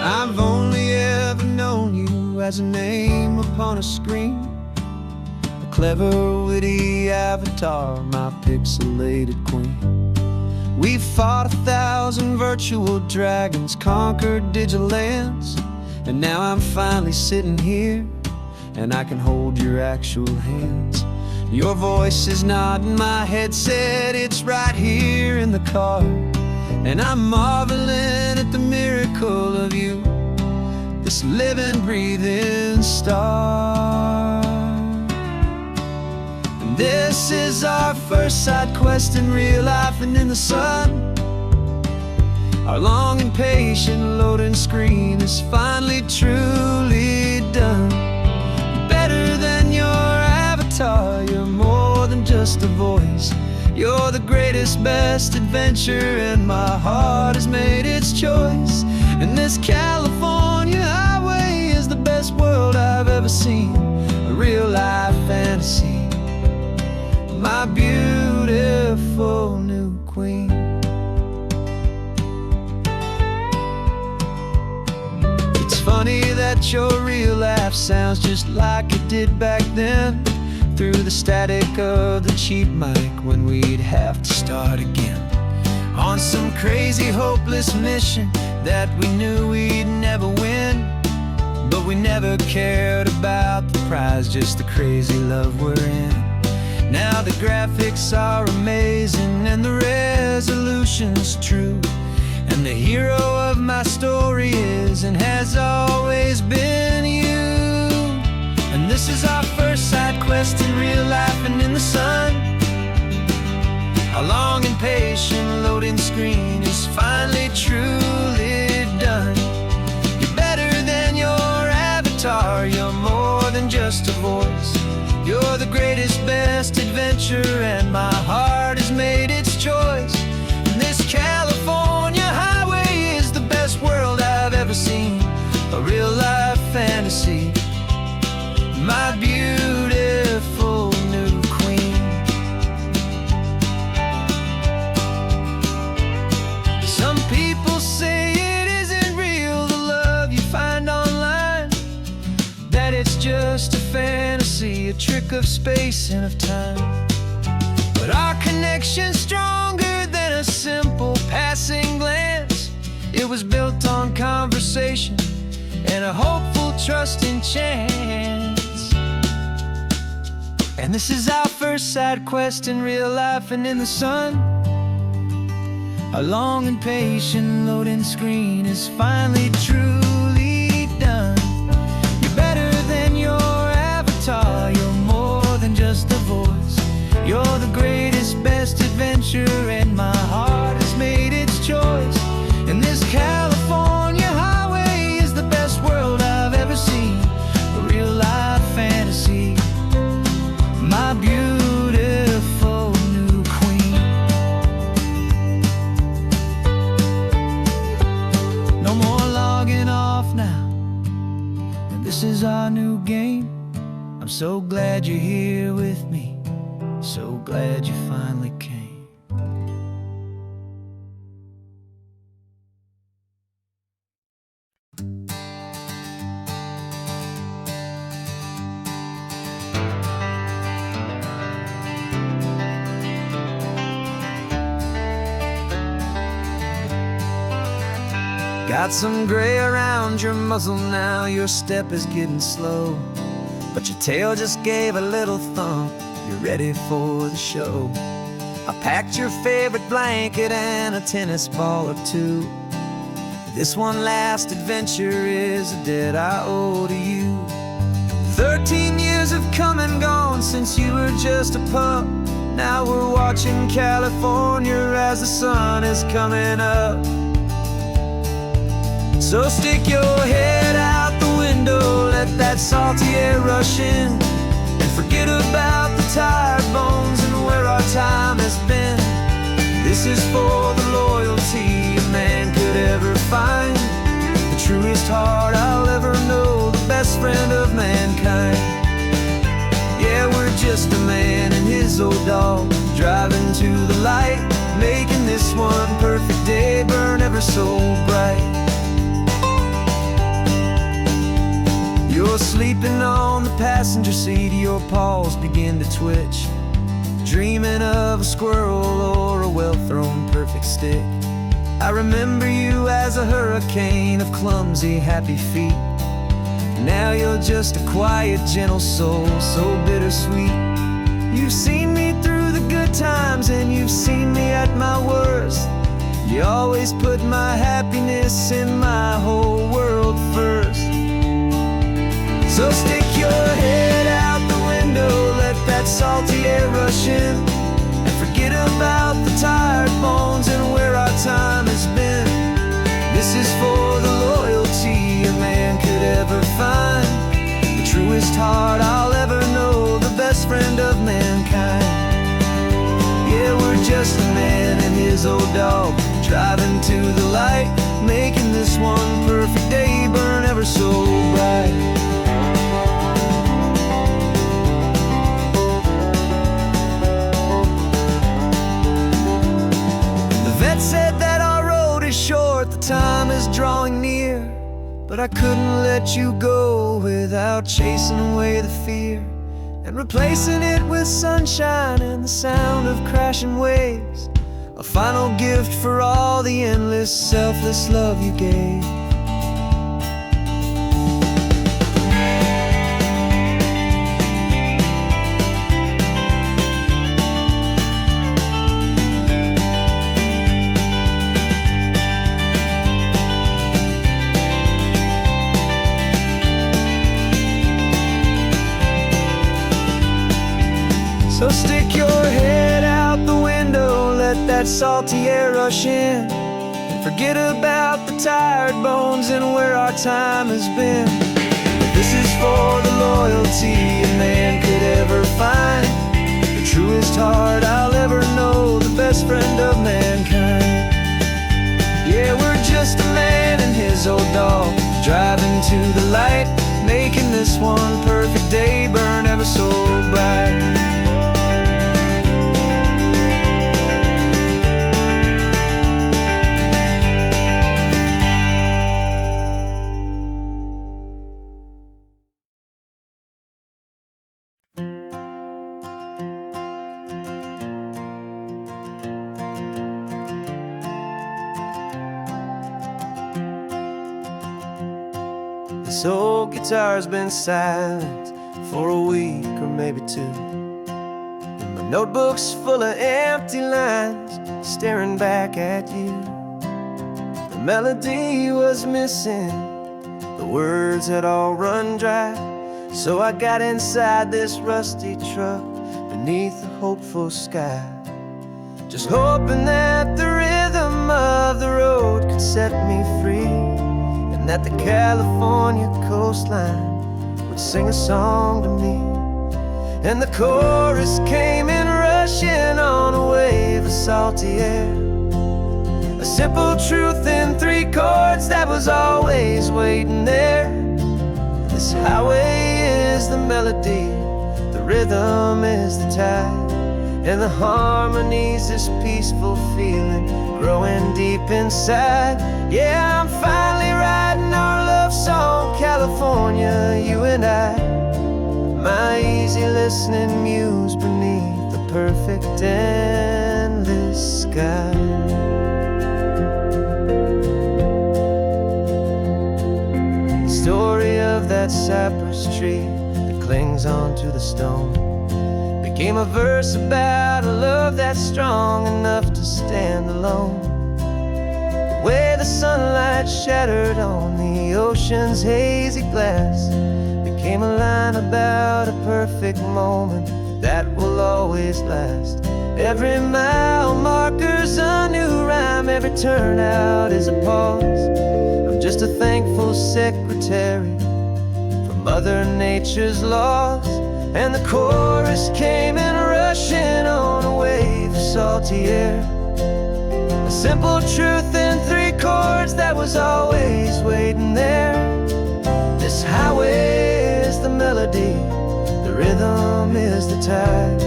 I've only ever known you as a name upon a screen, a clever, witty avatar, my pixelated queen. We've fought 1,000 virtual dragons, conquered digital lands, and now I'm finally sitting here, and I can hold your actual hands. Your voice is not in my headset, it's right here in the car, and I'm marveling at the miracle of you, this living, breathing star. And this is our first side quest in real life and in the sun. Our long and patient loading screen is finally truly done. You're better than your avatar, you're more than just a voice. You're the greatest, best adventure, and my heart has made its choice. And this California highway is the best world I've ever seen, a real-life fantasy, my beautiful new queen. It's funny that your real life sounds just like it did back then, through the static of the cheap mic when we'd have to start again, on some crazy hopeless mission that we knew we'd never win. But we never cared about the prize, just the crazy love we're in. Now the graphics are amazing and the resolution's true, and the hero of my story is and has always been you. And this is our first side quest in real life and in the sun. Our long and patient loading screen is finally truly done. You're better than your avatar, you're more than just a voice. You're the greatest, best adventure, and my heart has made its choice. And this California highway is the best world I've ever seen, a real-life fantasy, my beautiful new queen. Some people say it isn't real, the love you find online, that it's just a fantasy, a trick of space and of time. But our connection's stronger than a simple passing glance. It was built on conversation and a hopeful, trusting chance. And this is our first side quest in real life and in the sun. Our long and patient loading screen is finally truly done. You're better than your avatar, you're more than just a voice. You're the greatest, best adventure, and my heart has made its choice. And this California highway is the best world I've ever seen, a real-life fantasy, my beautiful new queen. No more logging off now, and this is our new game. I'm so glad you're here with me, so glad you finally came. Got some gray around your muzzle now, your step is getting slow, but your tail just gave a little thump, you're ready for the show. I packed your favorite blanket and a tennis ball or two. This one last adventure is a debt I owe to you. 13 years have come and gone since you were just a pup. Now we're watching California as the sun is coming up. So stick your head out the window, let that salty air rush in, and forget about the tired bones and where our time has been. This is for the loyalty a man could ever find, the truest heart I'll ever know, the best friend of mankind. Yeah, we're just a man and his old dog, driving to the light, making this one perfect day burn ever so bright. sleeping on the passenger seat, your paws begin to twitch, dreaming of a squirrel or a well-thrown perfect stick. I remember you as a hurricane of clumsy, happy feet. Now you're just a quiet, gentle soul, so bittersweet. You've seen me through the good times and you've seen me at my worst. You always put my happiness and my whole world first. So stick your head out the window, let that salty air rush in, and forget about the tired bones and where our time has been. This is for the loyalty a man could ever find, the truest heart I'll ever know, the best friend of mankind. Yeah, we're just a man and his old dog, driving to the light, making this one perfect day burn ever so bright. The vet said that our road is short, the time is drawing near, but I couldn't let you go without chasing away the fear and replacing it with sunshine and the sound of crashing waves. A final gift for all the endless, selfless love you gave. So stick your head out the window, let that salty air rush in, and forget about the tired bones and where our time has been. This is for the loyalty a man could ever find, the truest heart I'll ever know, the best friend of mankind. Yeah, we're just a man and his old dog, driving to the light, making this one perfect day burn ever so bright. This old guitar's been silent for a week or maybe two, and my notebook's full of empty lines staring back at you. The melody was missing, the words had all run dry, so I got inside this rusty truck beneath a hopeful sky, just hoping that the rhythm of the road could set me free, and that the California coastline would sing a song to me. And the chorus came in rushing on a wave of salty air, a simple truth in 3 chords that was always waiting there. This highway is the melody, the rhythm is the tide, and the harmony's this peaceful feeling growing deep inside. Yeah, I'm finally writing our love song, California, you and I, my easy listening muse beneath the perfect endless sky. The story of that cypress tree that clings onto the stone became a verse about a love that's strong enough to stand alone. The way the sunlight shattered on the ocean's hazy glass became a line about a perfect moment that will always last. Every mile marker's a new rhyme, every turnout is a pause. I'm just a thankful secretary for Mother Nature's laws. And the chorus came in rushing on a wave of salty air, a simple truth in 3 chords that was always waiting there. This highway is the melody, the rhythm is the tide,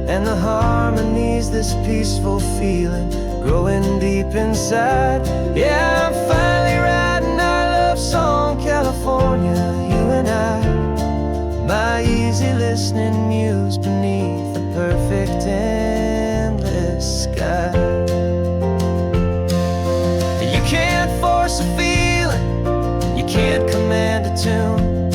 and the harmony's this peaceful feeling growing deep inside. Yeah, I'm finally writing our love song, California, you and I, easy listening muse beneath the perfect endless sky. You can't force a feeling, you can't command a tune.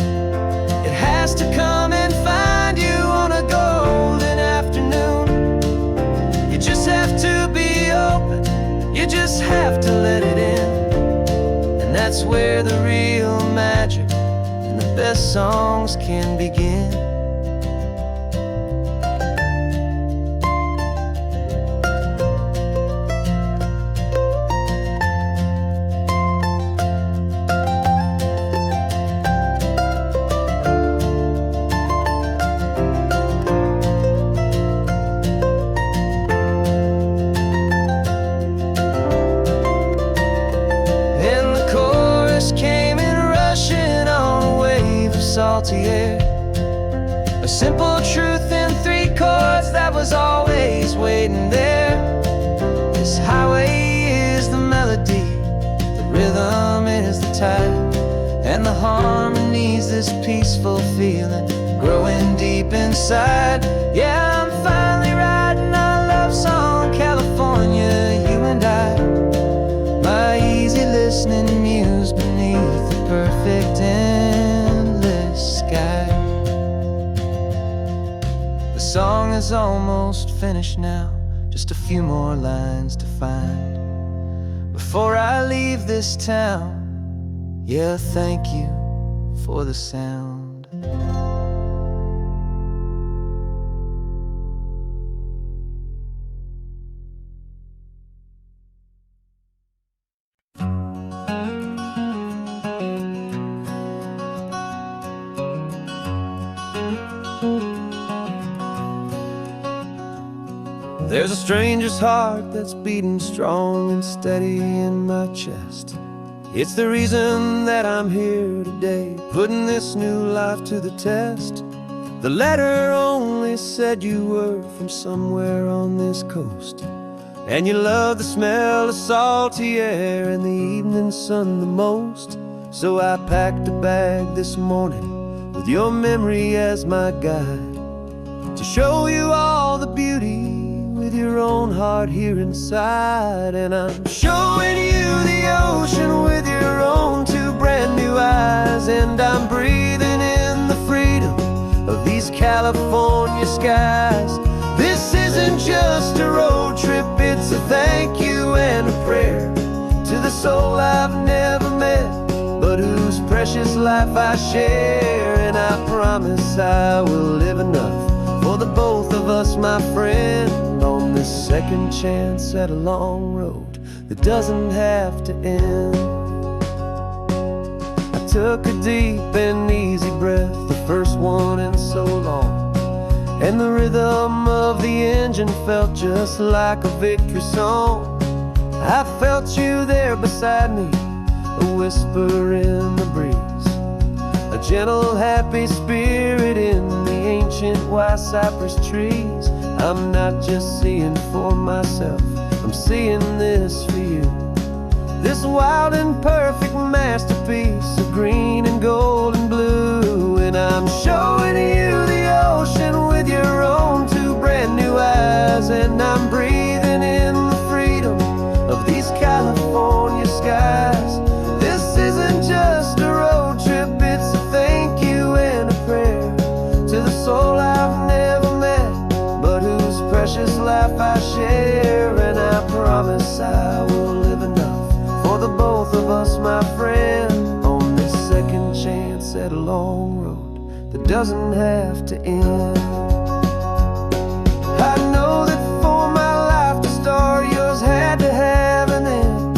It has to come and find you on a golden afternoon. You just have to be open, you just have to let it in. And that's where the real magic and the best songs can begin. Salty air, a simple truth in 3 chords that was always waiting there. This highway is the melody, the rhythm is the tide, and the harmony's this peaceful feeling growing deep inside. Yeah, I'm finally writing our love song, California, you and I. My easy listening muse beneath the perfect sky. The song is almost finished now, just a few more lines to find before I leave this town. Yeah, thank you for the sound. There's a stranger's heart that's beating strong and steady in my chest. It's the reason that I'm here today, putting this new life to the test. The letter only said you were from somewhere on this coast, and you love the smell of salty air and the evening sun the most. So I packed a bag this morning with your memory as my guide, to show you all the beauty with your own heart here inside. And I'm showing you the ocean with your own 2 brand new eyes, and I'm breathing in the freedom of these California skies. This isn't just a road trip, it's a thank you and a prayer to the soul I've never met, but whose precious life I share. And I promise I will live enough for the both of us, my friend, on this second chance at a long road that doesn't have to end. I took a deep and easy breath, the first one in so long, and the rhythm of the engine felt just like a victory song. I felt you there beside me, a whisper in the breeze, a gentle happy spirit in the ancient white cypress trees. I'm not just seeing for myself, I'm seeing this for you. This wild and perfect masterpiece of green and gold and blue. And I'm showing you the ocean with your own 2 brand new eyes, and I'm breathing in the freedom of these California skies. This isn't just a road trip, it's a thank you and a prayer to the soul I've never met, but whose precious life I share. And I promise I will live enough for the both of us, my friend, on this second chance at a long road that doesn't have to end. I know that for my life to start, yours had to have an end.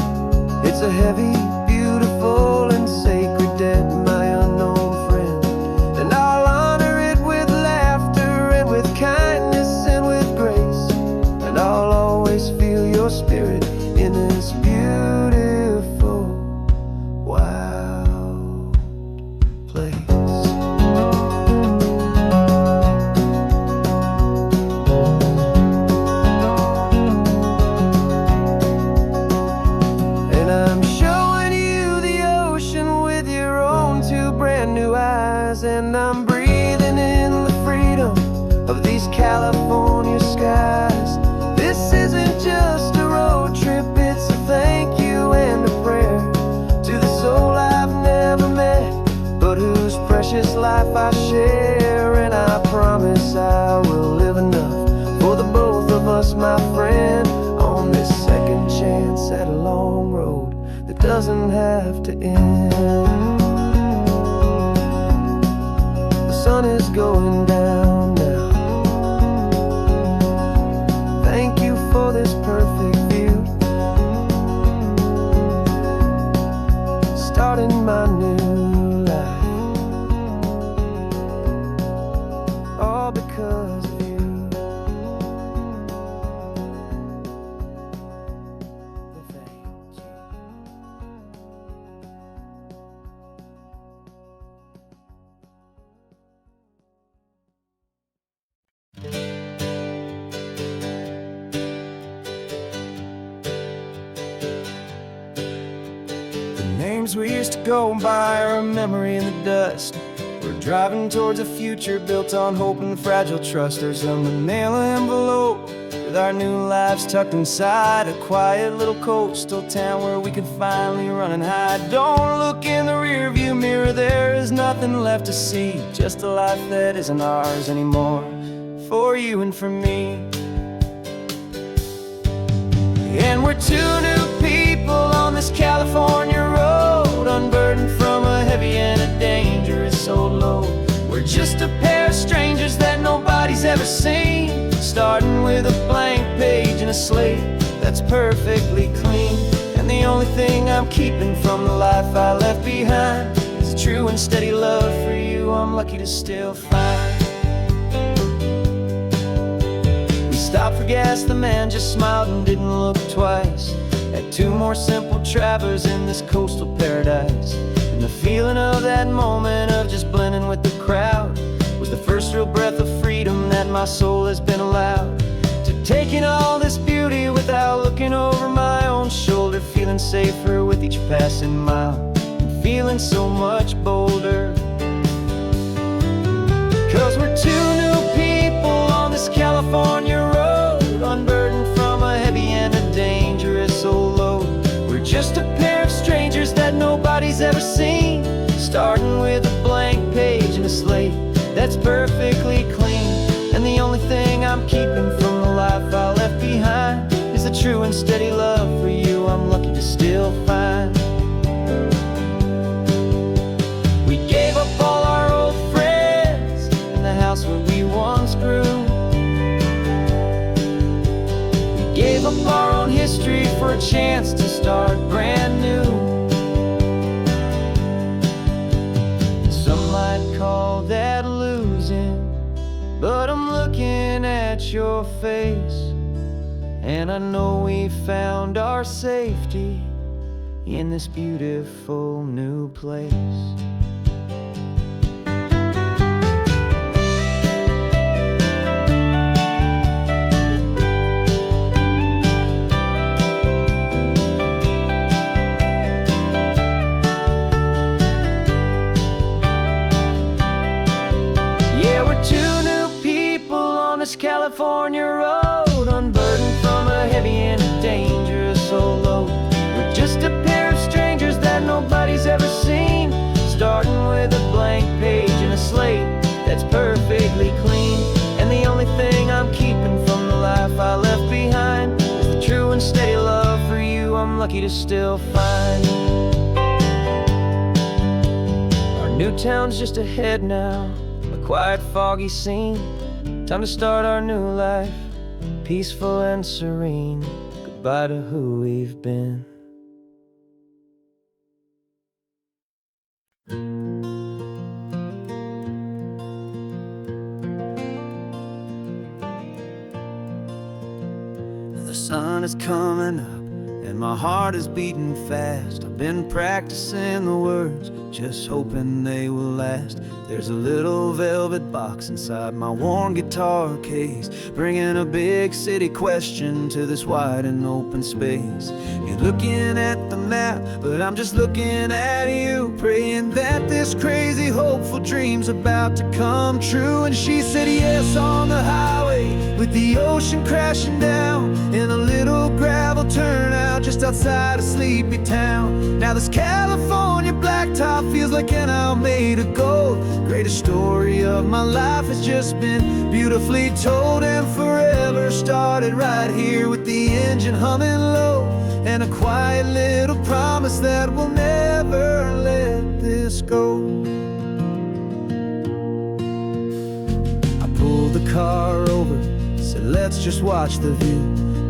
It's a heavy, beautiful, and sacred debt, my unknown friend, and I'll honor it with laughter and with kindness and with grace, and I'll always feel your spirit in this beautiful, wild place. And I'm showing you the ocean with your own 2 brand new eyes, and I'm breathing in the have to end. The sun is going down now. Thank you for this perfect view. Starting my new life, all because of you. Names we used to go by are a memory in the dust. We're driving towards a future built on hope and fragile trust. There's a manila envelope with our new lives tucked inside, a quiet little coastal town where we can finally run and hide. Don't look in the rearview mirror, there is nothing left to see, just a life that isn't ours anymore, for you and for me. And we're two new people on this California road, unburdened from a heavy and a dangerous old load. We're just a pair of strangers that nobody's ever seen, starting with a blank page and a slate that's perfectly clean. And the only thing I'm keeping from the life I left behind is a true and steady love for you I'm lucky to still find. We stopped for gas, the man just smiled and didn't look twice. Had two more simple travelers in this coastal paradise. And the feeling of that moment of just blending with the crowd was the first real breath of freedom that my soul has been allowed to take in all this beauty without looking over my own shoulder, feeling safer with each passing mile and feeling so much bolder. 'Cause we're two new people on this California road, unburdened from a heavy and a dangerous old load. We're just a pair of strangers that nobody's ever seen, starting with a blank page and a slate that's perfectly clean. And the only thing I'm keeping from the life I left behind is a true and steady love for you I'm lucky to still find. We gave up all our old friends in the house where we once grew. We gave up our own history for a chance to start brand new. Some might call that losing, but I'm looking at your face, and I know we found our safety in this beautiful new place. This California road, unburdened from a heavy and a dangerous old load. We're just a pair of strangers that nobody's ever seen, starting with a blank page and a slate that's perfectly clean. And the only thing I'm keeping from the life I left behind is the true and steady love for you I'm lucky to still find. Our new town's just ahead now, a quiet, foggy scene. Time to start our new life, peaceful and serene. Goodbye to who we've been. The sun is coming up and my heart is beating fast. I've been practicing the words, just hoping they will last. There's a little velvet box inside my worn guitar case, bringing a big city question to this wide and open space. You're looking at the map, but I'm just looking at you, praying that this crazy hopeful dream's about to come true. And she said yes on the highway, with the ocean crashing down, in a little gravel turnout just outside a sleepy town. Now this California blacktop feels like an isle made of gold. Greatest story of my life has just been beautifully told, and forever started right here with the engine humming low, and a quiet little promise that will never never let this go. I pulled the car over, said let's just watch the view.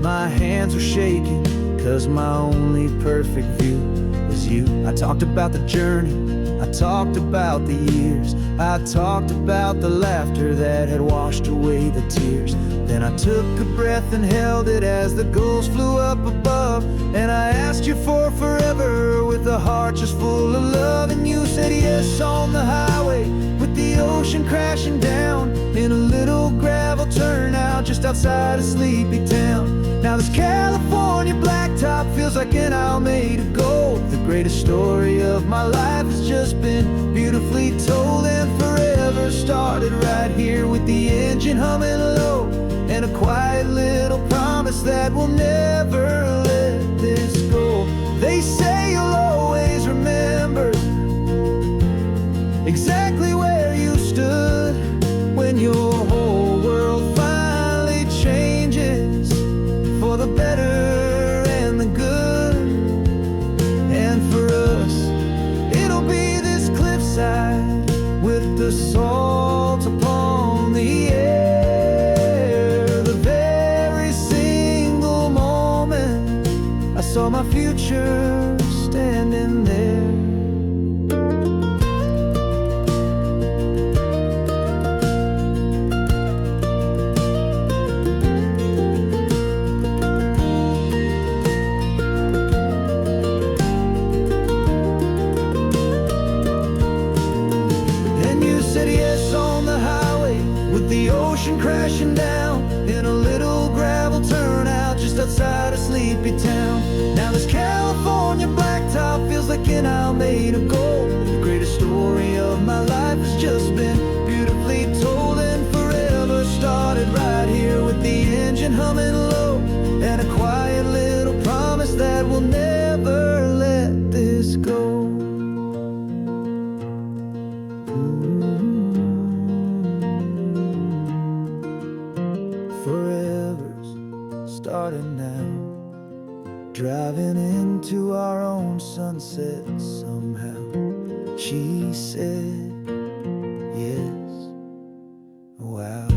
My hands were shaking, 'cause my only perfect view was you. I talked about the journey, I talked about the years, I talked about the laughter that had washed away the tears. Then I took a breath and held it as the gulls flew up above. And I asked you for forever with a heart just full of love. And you said yes on the highway with the ocean crashing down in a little gravel turnout just outside of sleepy town. Now this California blacktop feels like an Isle made of gold. The greatest story of my life has just been beautifully told. And forever started right here with the engine humming low, and a quiet little promise that we'll never let this go. They say you'll always remember exactly where you stood when your whole world finally changes for the better and the good. And for us, it'll be this cliffside with the salt upon the air. The very single moment I saw my future standing there. The ocean crashing down in a little gravel turnout just outside of sleepy town. Now this California blacktop feels like an Isle made of gold. The greatest story of my life has just been beautifully told. And forever started right here with the engine humming low, and a quiet little promise that we'll never let this go. Forever's starting now, driving into our own sunset somehow. She said yes, wow.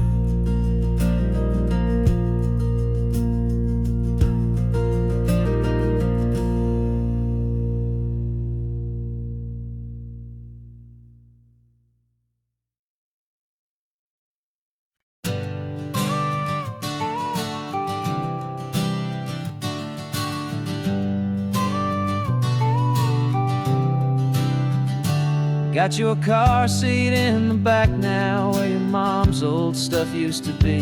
Got your car seat in the back now, where your mom's old stuff used to be.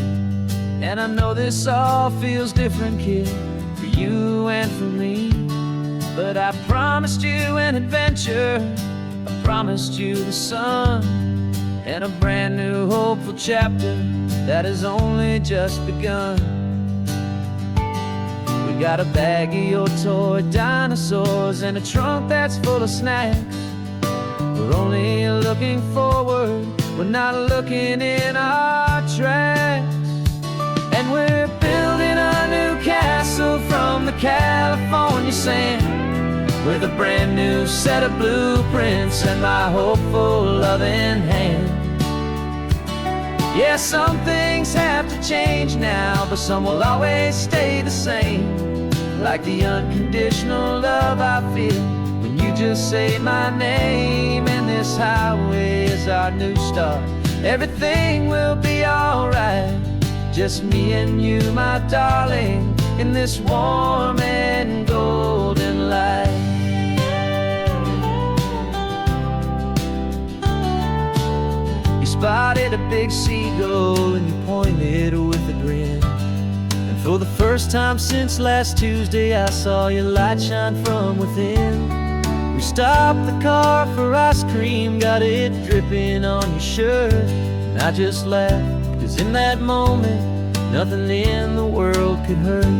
And I know this all feels different, kid, for you and for me. But I promised you an adventure, I promised you the sun, and a brand new hopeful chapter that has only just begun. We got a bag of your toy dinosaurs and a trunk that's full of snacks. We're only looking forward, we're not looking in our tracks. And we're building a new castle from the California sand, with a brand new set of blueprints and my hopeful loving hand. Yeah, some things have to change now, but some will always stay the same. Like the unconditional love I feel when you just say my name. And this highway is our new start, everything will be alright. Just me and you, my darling, in this warm and golden light. You spotted a big seagull and you pointed with a grin. And for the first time since last Tuesday, I saw your light shine from within. We stopped the car for ice cream, got it dripping on your shirt. And I just laughed, 'cause in that moment, nothing in the world could hurt.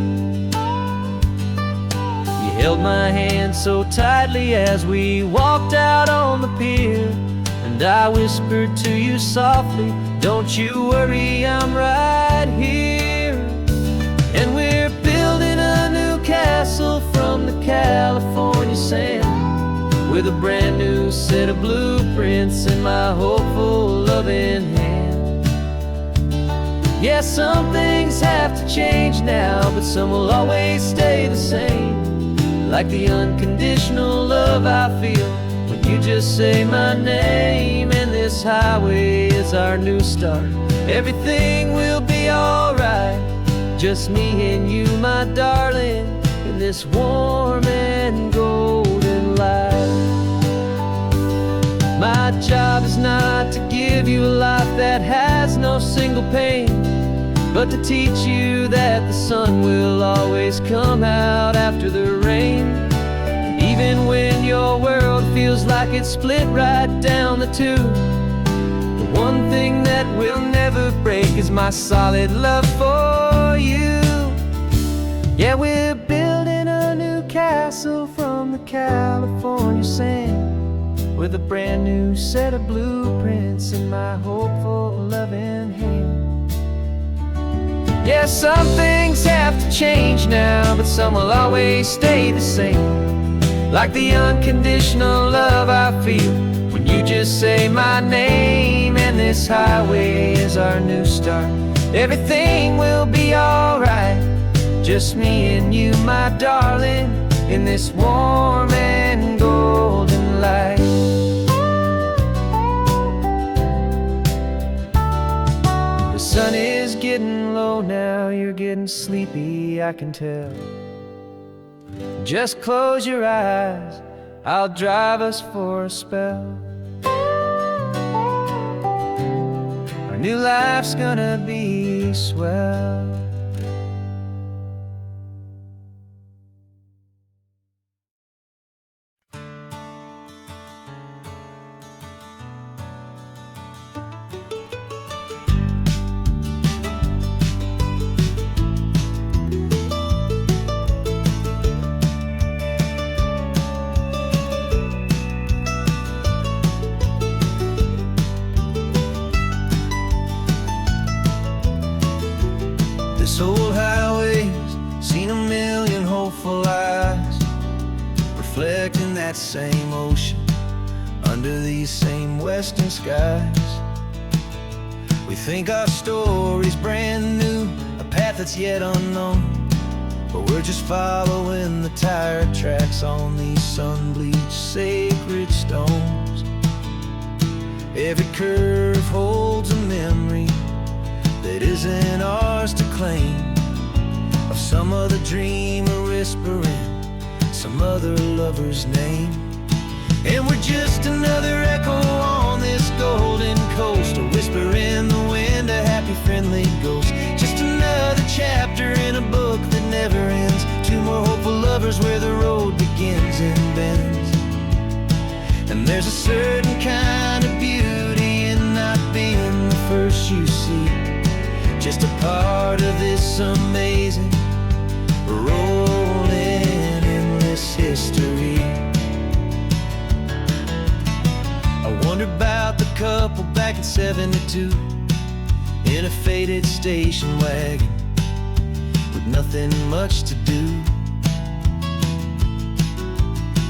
You held my hand so tightly as we walked out on the pier, and I whispered to you softly, don't you worry, I'm right here. And we're building a new castle from the California sand, with with a brand new set of blueprints in my hopeful, loving hand. Yeah, some things have to change now, but some will always stay the same. Like the unconditional love I feel when you just say my name. And this highway is our new start. Everything will be alright, just me and you, my darling, in this warm and golden light. My job is not to give you a life that has no single pain, but to teach you that the sun will always come out after the rain. And even when your world feels like it's split right down the tube, the one thing that will never break is my solid love for you. Yeah, we're building a new castle from the California sand, with a brand new set of blueprints in my hopeful, loving hand. Yeah, some things have to change now, but some will always stay the same. Like the unconditional love I feel when you just say my name. And this highway is our new start. Everything will be alright, just me and you, my darling, in this warm and golden light. The sun is getting low now, you're getting sleepy, I can tell. Just close your eyes, I'll drive us for a spell. Our new life's gonna be swell. This old highway's seen a million hopeful eyes, reflecting that same ocean under these same western skies. We think our story's brand new, a path that's yet unknown, but we're just following the tire tracks on these sun-bleached sacred stones. Every curve holds a memory that isn't ours to claim, of some other dreamer whispering some other lover's name. And we're just another echo on this golden coast, a whisper in the wind, a happy friendly ghost. Just another chapter in a book that never ends, two more hopeful lovers where the road begins and bends. And there's a certain kind of beauty in not being the first you see, just a part of this amazing, rolling, endless history. I wonder about the couple back in '72 in a faded station wagon with nothing much to do.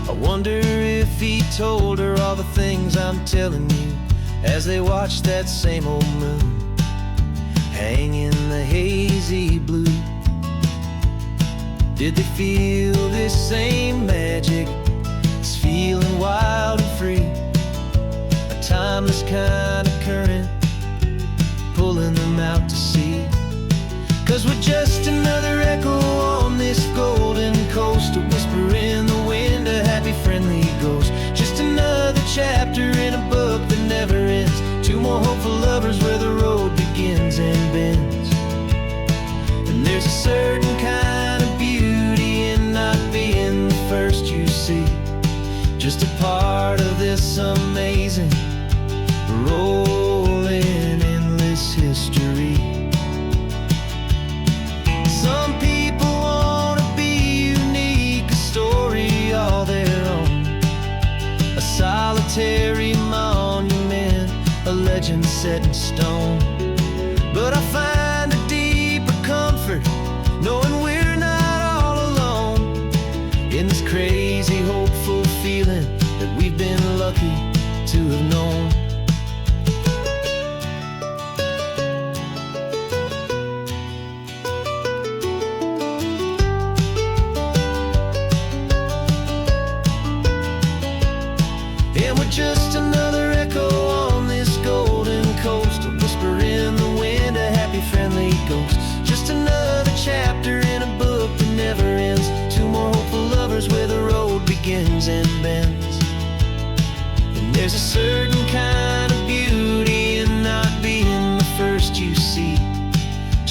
I wonder if he told her all the things I'm telling you as they watched that same old moon hang in the hazy blue. Did they feel this same magic, this feeling wild and free, a timeless kind of current pulling them out to sea? 'Cause we're just another echo on this golden coast, a whisper in the wind, a happy friendly ghost. Just another chapter in a book that never ends, two more hopeful lovers where the road begins and bends. And there's a certain kind of beauty in not being the first you see, just a part of this amazing, rolling, endless history. Some people want to be unique, a story all their own, a solitary monument, a legend set in stone. But I find a deeper comfort knowing we're not all alone in this crazy, hopeful feeling that we've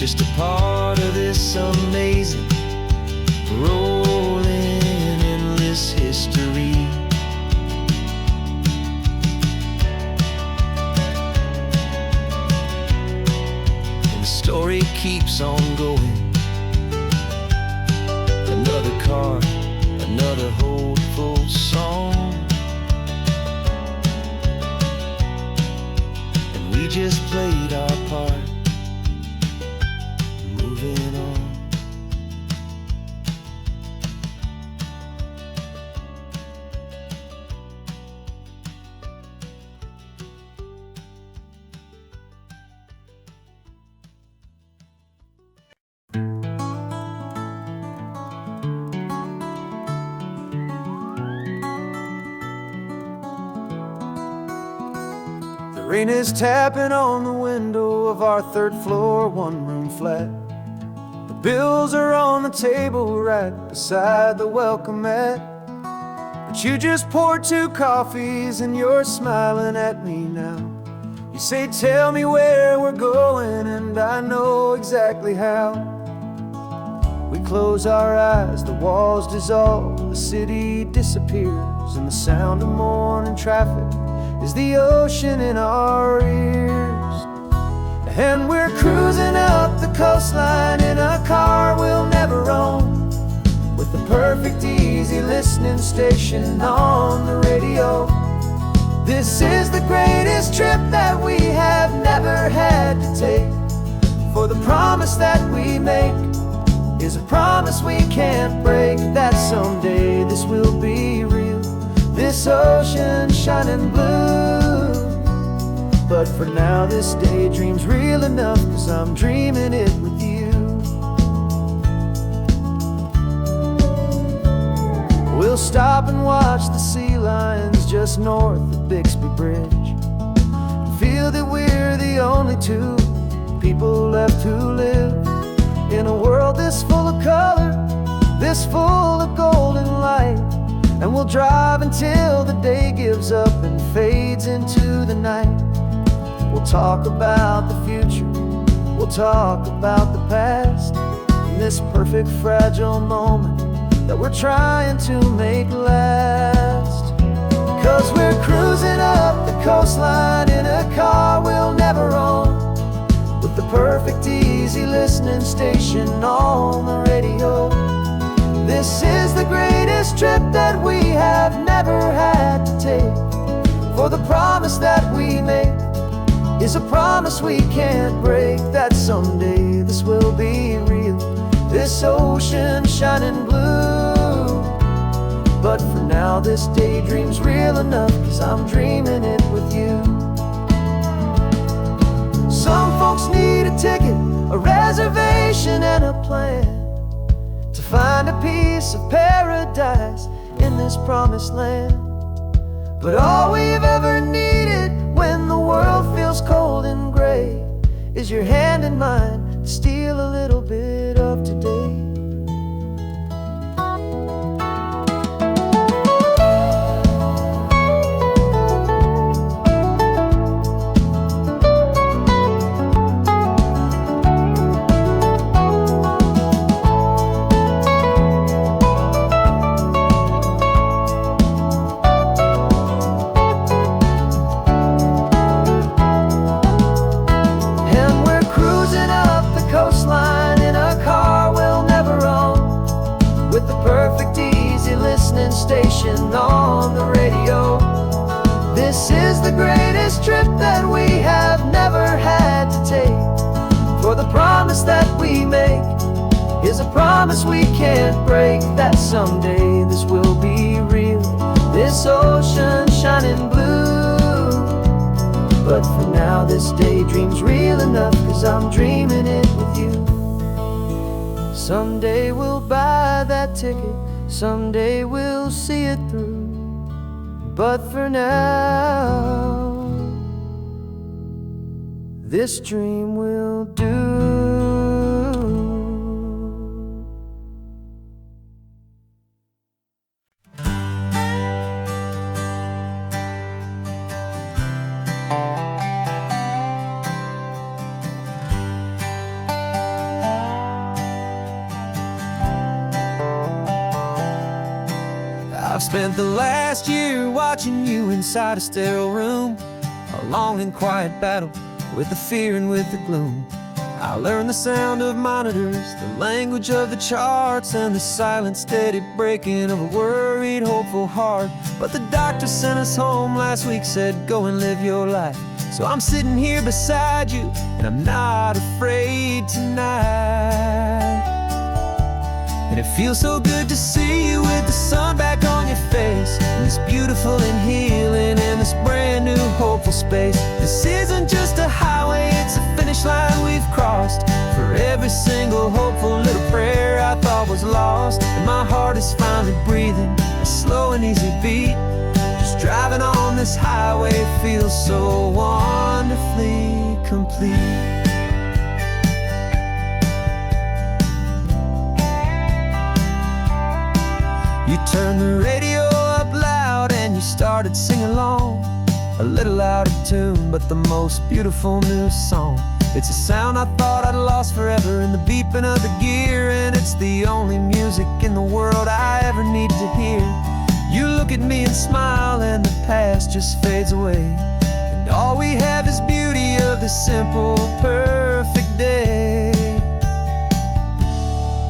just a part of this amazing, rolling endless history. And the story keeps on going. Another card, another hopeful song, and we just played our part, moving on. The rain is tapping on the window of our third floor, one-room flat. The bills are on the table right beside the welcome mat. But you just poured 2 coffees and you're smiling at me now. You say, tell me where we're going, and I know exactly how. We close our eyes, the walls dissolve, the city disappears, and the sound of morning traffic is the ocean in our ears. And we're cruising up the coastline in a car we'll never own, with the perfect easy listening station on the radio. This is the greatest trip that we have never had to take, for the promise that we make is a promise we can't break, that someday this will be real, this ocean shining blue. But for now this daydream's real enough, 'cause I'm dreaming it with you. We'll stop and watch the sea lions just north of Bixby Bridge, and feel that we're the only 2 people left who live in a world this full of color, this full of golden light. And we'll drive until the day gives up and fades into the night. We'll talk about the future, we'll talk about the past, in this perfect fragile moment that we're trying to make last. 'Cause we're cruising up the coastline in a car we'll never own, with the perfect easy listening station on the radio. This is the greatest trip that we have never had to take, for the promise that we make is a promise we can't break, that someday this will be real, this ocean shining blue. But for now this daydream's real enough, 'cause I'm dreaming it with you. Some folks need a ticket, a reservation and a plan, to find a piece of paradise in this promised land. But all we've ever needed when the world feels cold and gray is your hand in mine to steal a little bit of today. Station on the radio. This is the greatest trip that we have never had to take, for the promise that we make is a promise we can't break, that someday this will be real, this ocean shining blue. But for now this daydream's real enough, 'cause I'm dreaming it with you. Someday we'll buy that ticket, someday we'll see it through. But for now, this dream will do. I've spent the last year watching you inside a sterile room, a long and quiet battle with the fear and with the gloom. I learned the sound of monitors, the language of the charts, and the silent, steady breaking of a worried, hopeful heart. But the doctor sent us home last week, said, go and live your life. So I'm sitting here beside you, and I'm not afraid tonight. And it feels so good to see you with the sun back on your face, and this beautiful and healing in this brand new hopeful space. This isn't just a highway, it's a finish line we've crossed. For every single hopeful little prayer I thought was lost, and my heart is finally breathing a slow and easy beat. Just driving on this highway feels so wonderfully complete. You turned the radio up loud and you started singing along, a little out of tune, but the most beautiful new song. It's a sound I thought I'd lost forever in the beeping of the gear, and it's the only music in the world I ever need to hear. You look at me and smile and the past just fades away, and all we have is beauty of this simple, perfect day.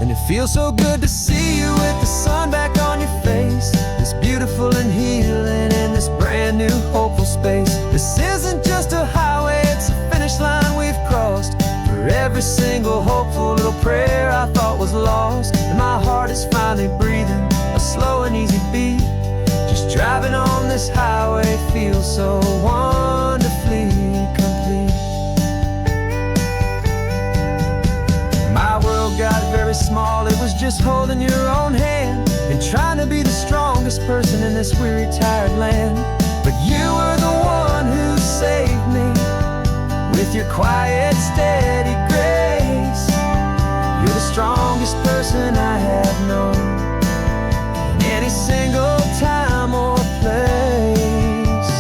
And it feels so good to see you with the sun back on your face, this beautiful and healing in this brand new hopeful space. This isn't just a highway, it's a finish line we've crossed. For every single hopeful little prayer I thought was lost, and my heart is finally breathing a slow and easy beat. Just driving on this highway feels so wonderfully complete. My world got very small, it was just holding your own hand and trying to be the strongest person in this weary, tired land. But you were the one who saved me with your quiet, steady grace. You're the strongest person I have known in any single time or place.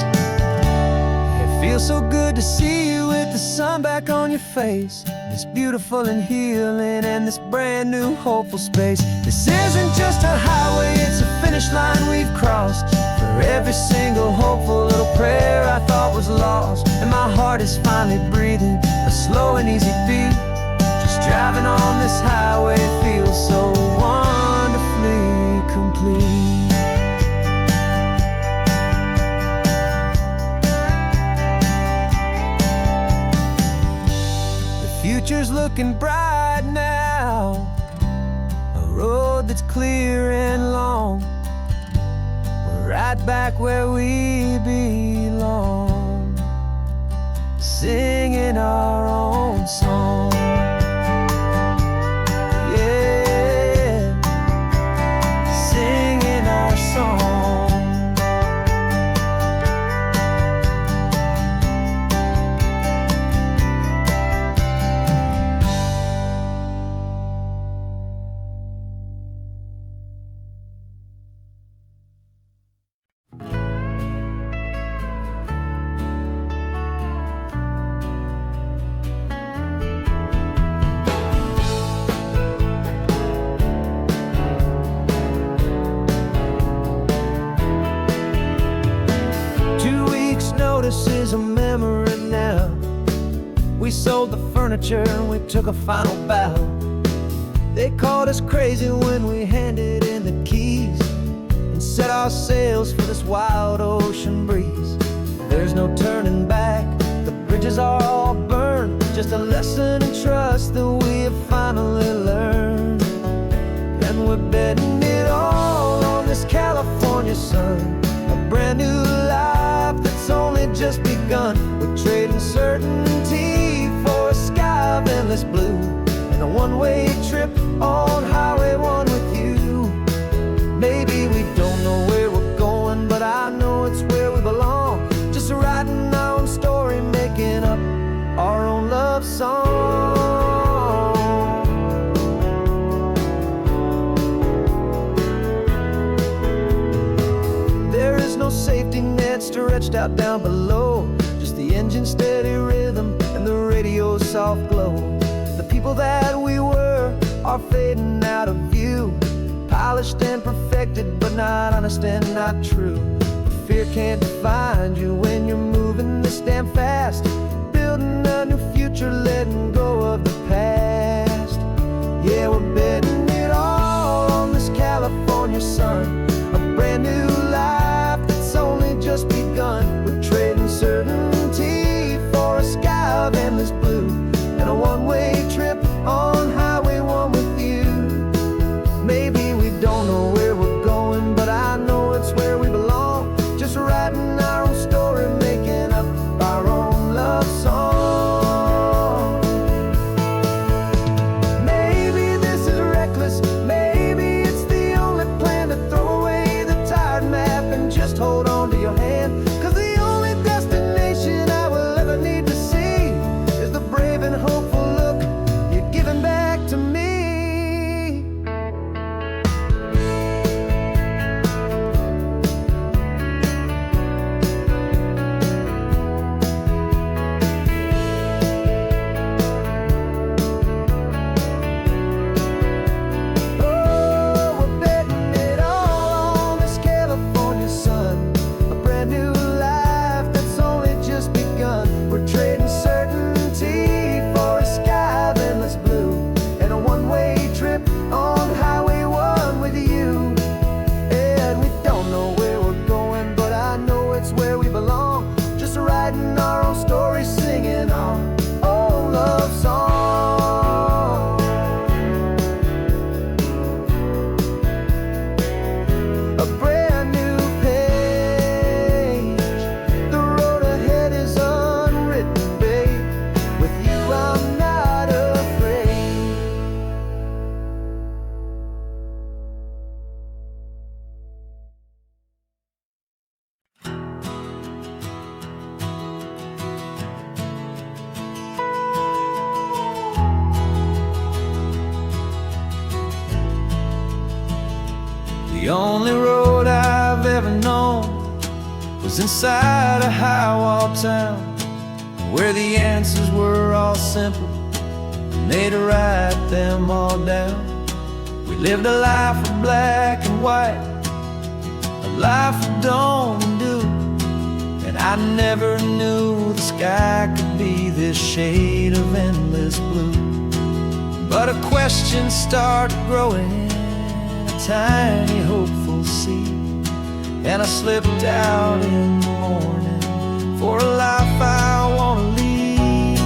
It feels so good to see you with the sun back on your face, this beautiful and healing and this brand new hopeful space. This isn't just a highway, it's a finish line we've crossed. For every single hopeful little prayer I thought was lost, and my heart is finally breathing a slow and easy beat. Just driving on this highway feels so wonderfully complete. Future's looking bright now, a road that's clear and long. We're right back where we belong, singing our own song. Yeah, singing our song. Notice is a memory now. We sold the furniture and we took a final bow. They called us crazy when we handed in the keys and set our sails for this wild ocean breeze. There's no turning back, the bridges are all burned, just a lesson in trust that we have finally learned. And we're betting it all on this California sun, a brand new life that's only just begun. We're trading certainty for a sky of endless blue, and a one-way trip on Highway 1 with you. Maybe we don't know where we're going, but I know it's where we belong. Just writing our own story, making up our own love song. There is no safety net stretched out down below, just the engine steady rhythm and the radio's soft glow. The people that we were are fading out of view, polished and perfected, but not honest and not true. Fear can't define you when you're moving this damn fast, building a new future, letting go of the past. Yeah, we're betting it all on this California sun, a brand new life that's only just begun. We're trading certainty for a sky of endless blue, and a one-way trip on Highway 1 with you. Maybe we don't know where we're going, but I know it's where we belong. Just writing our own story, making up our own love song. Maybe this is reckless, maybe it's the only plan to throw away the tired map and just hold on to your hand. 'Cause the only destination I will ever need to see is the brave and hopeful look you're giving back to me. The only road I've ever known was inside a high-wall town, where the answers were all simple and they'd write them all down. We lived a life of black and white, a life of dawn and dew, and I never knew the sky could be this shade of endless blue. But a question started growing, tiny hopeful seed, and I slipped out in the morning for a life I want to lead.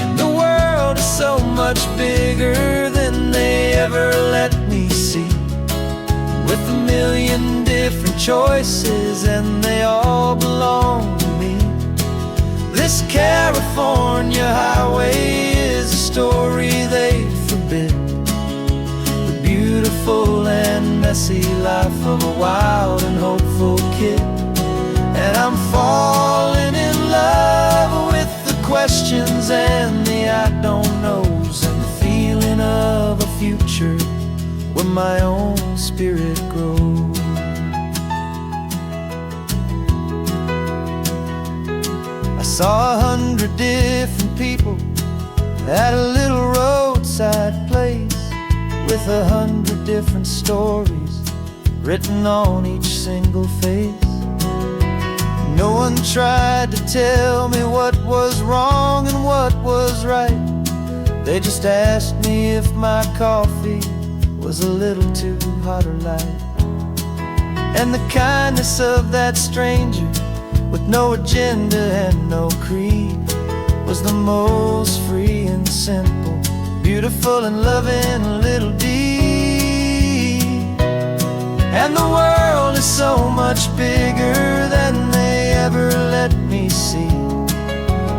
And the world is so much bigger than they ever let me see, with a million different choices and they all belong to me. This California highway is a story they forbid, beautiful and messy life of a wild and hopeful kid. And I'm falling in love with the questions and the I don't knows, and the feeling of a future where my own spirit grows. I saw 100 different people at a little roadside place, with 100 different stories written on each single face. No one tried to tell me what was wrong and what was right. They just asked me if my coffee was a little too hot or light. And the kindness of that stranger, with no agenda and no creed, was the most free and simple, beautiful and loving a little deed. And the world is so much bigger than they ever let me see,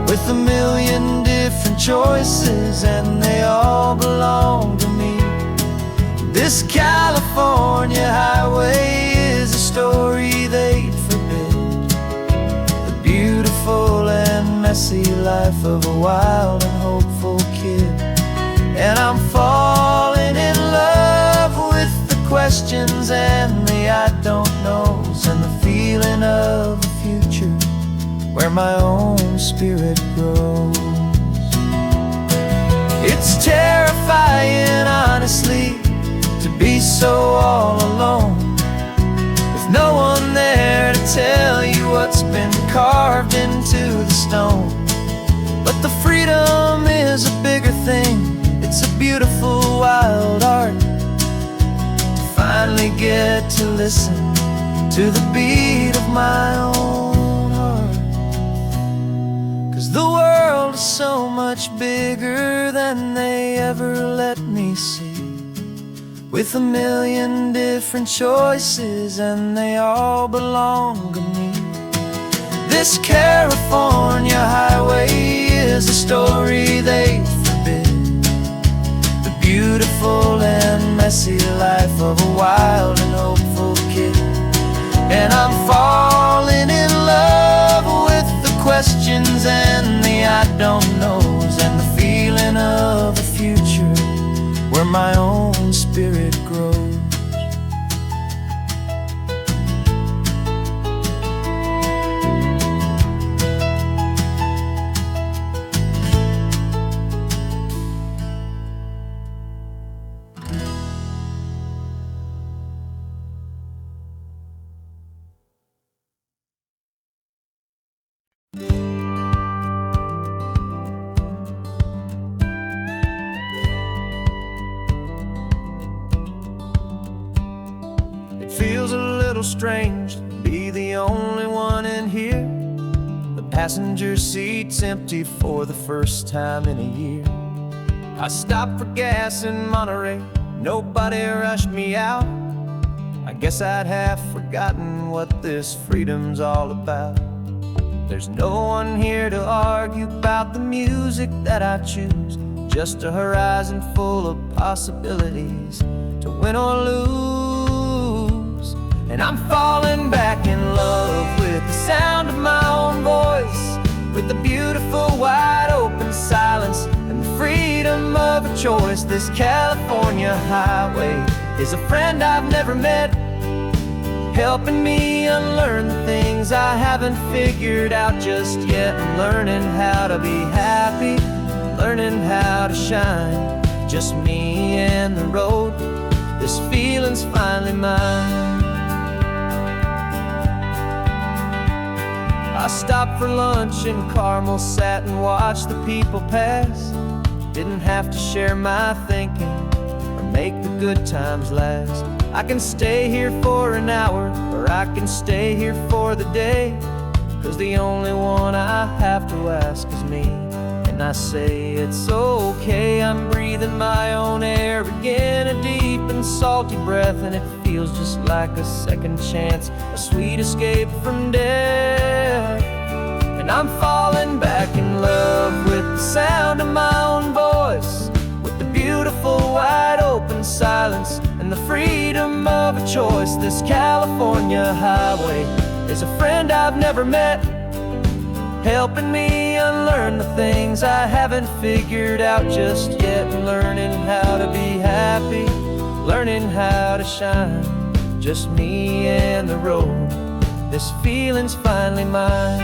with a million different choices and they all belong to me. This California highway is a story they'd forbid, the beautiful and messy life of a wild and hopeful kid. And I'm falling in love with the questions and the I don't knows, and the feeling of a future where my own spirit grows. It's terrifying, honestly, to be so all alone, with no one there to tell you what's been carved into the stone. But the freedom is a bigger thing. It's a beautiful wild art to finally get to listen to the beat of my own heart. 'Cause the world is so much bigger than they ever let me see, with a million different choices and they all belong to me. This California highway is a story they forbid, the beautiful and messy life of a wild and hopeful kid. And I'm falling in love with the questions and the I don't knows, and the feeling of a future where my own spirit grows. It feels a little strange to be the only one in here. The passenger seat's empty for the first time in a year. I stopped for gas in Monterey, nobody rushed me out. I guess I'd have forgotten what this freedom's all about. There's no one here to argue about the music that I choose, just a horizon full of possibilities to win or lose. And I'm falling back in love with the sound of my own voice, with the beautiful wide open silence and the freedom of a choice. This California highway is a friend I've never met, helping me unlearn the things I haven't figured out just yet, and learning how to be happy, learning how to shine. Just me and the road, this feeling's finally mine. I stopped for lunch in Carmel, sat and watched the people pass. Didn't have to share my thinking or make the good times last. I can stay here for an hour, or I can stay here for the day, 'cause the only one I have to ask is me. And I say it's okay, I'm breathing my own air again, a deep and salty breath, and it feels just like a second chance, a sweet escape from death. And I'm falling back in love with the sound of my own voice, with the beautiful wide open silence and the freedom of a choice. This California highway is a friend I've never met, helping me unlearn the things I haven't figured out just yet, and learning how to be happy, learning how to shine. Just me and the road, this feeling's finally mine.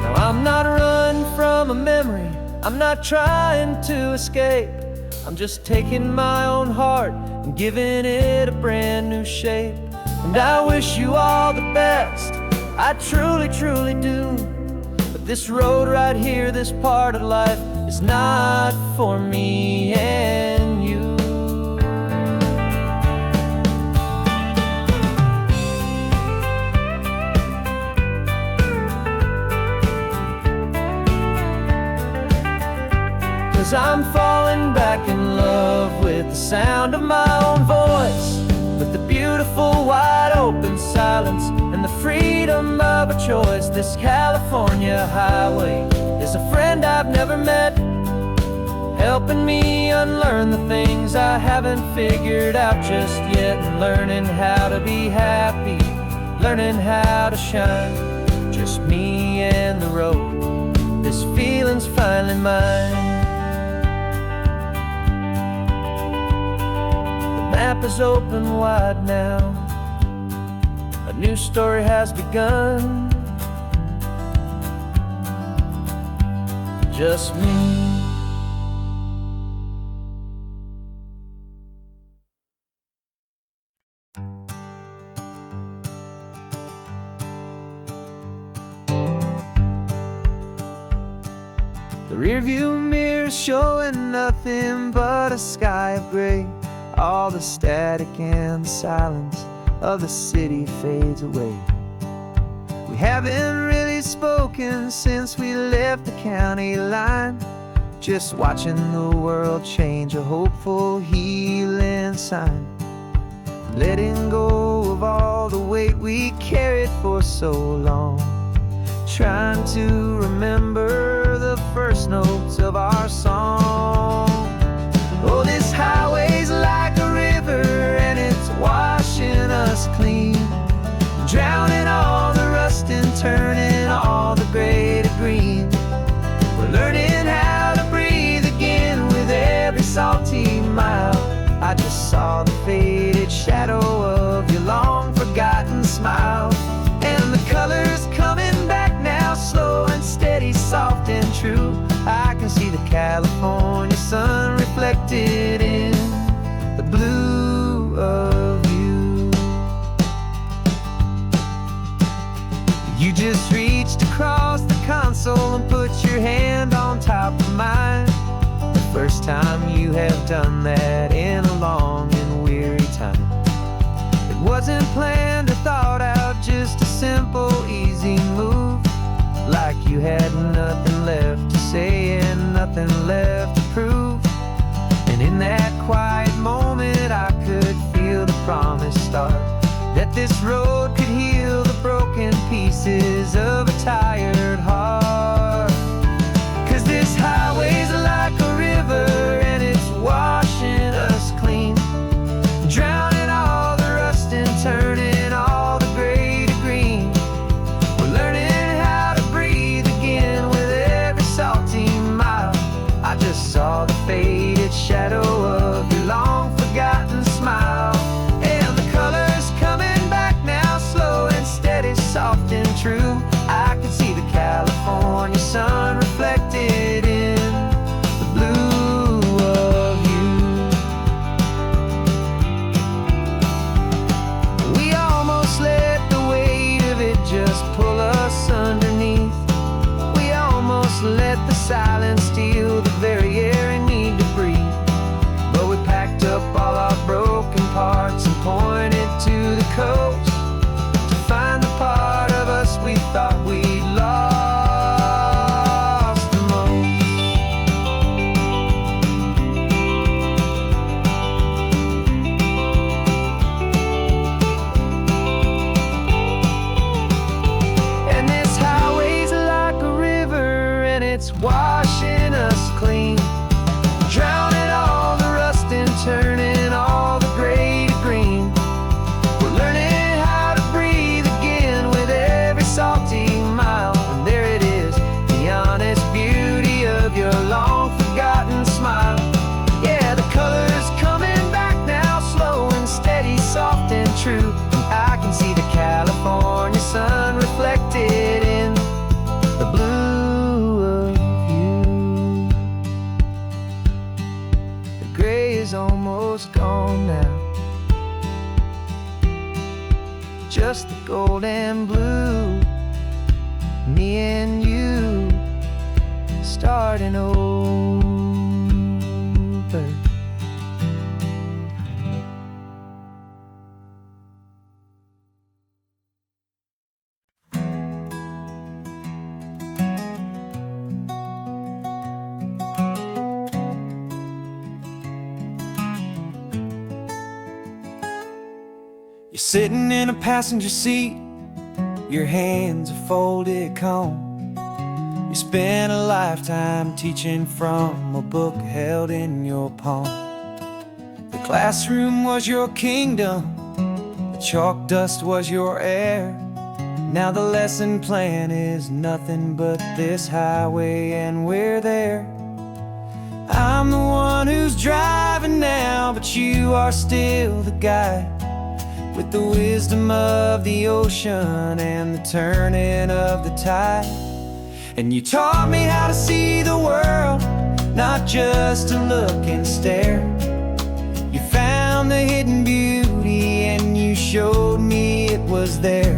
Now I'm not running from a memory, I'm not trying to escape, I'm just taking my own heart and giving it a brand new shape. And I wish you all the best, I truly, truly do. But this road right here, this part of life, is not for me and you. Cause I'm falling back in love with the sound of my own voice, with the beautiful wide open silence and the freedom of a choice. This California highway is a friend I've never met, helping me unlearn the things I haven't figured out just yet, and learning how to be happy, learning how to shine. Just me and the road, this feeling's finally mine. The map is open wide now, a new story has begun. Just me The rearview mirror showing nothing but a sky of gray. All the static and the silence of the city fades away. We haven't really spoken since we left the county line, just watching the world change, a hopeful healing sign. Letting go of all the weight we carried for so long, trying to remember the first notes of our song. Oh, this highway's like a river and it's washing us clean, drowning all the rust and turning all the gray to green. We're learning how to breathe again with every salty mile. I just saw the faded shadow of your long forgotten smile, and the colors coming back now, slow and steady, soft and true. I can see the California sun reflected in the blue of you. You just reached across the console and put your hand on top of mine. The first time you have done that in a long and weary time. It wasn't planned or thought out, just a simple, easy move. Like you had nothing left to say and nothing left to prove. And in that quiet moment I could feel the promise start, that this road could heal the broken pieces of a tired heart. 'Cause this highway's like a river and it's washing us clean, drowning all the rust and turning all the gray to green. We're learning how to breathe again with every salty mile. I just saw the faded shadow of your long forgotten smile, and the colors coming back now, slow and steady, soft and true. I can see the California sun reflected in the blue of you. We almost let the weight of it just pull us underneath. We almost let the silence steal the very air we need to breathe. But we packed up all our broken parts and pointed to the coast to find the part of us we thought we'd lost the most. And this highway's like a river and it's washing us clean, drowning all the rust and turning all the gray to green. We're learning how to breathe again with every salty mile. And there it is, the honest beauty of your long forgotten smile. Yeah, the colors coming back now, slow and steady, soft and true. And I can see the California sun reflected in the blue of you. The gray is almost gone now, just the gold and blue. Me and you starting over. You're sitting in a passenger seat, your hands are folded calm. You spent a lifetime teaching from a book held in your palm. The classroom was your kingdom, the chalk dust was your air. Now the lesson plan is nothing but this highway and we're there. I'm the one who's driving now, but you are still the guide, with the wisdom of the ocean and the turning of the tide. And you taught me how to see the world, not just to look and stare. You found the hidden beauty and you showed me it was there.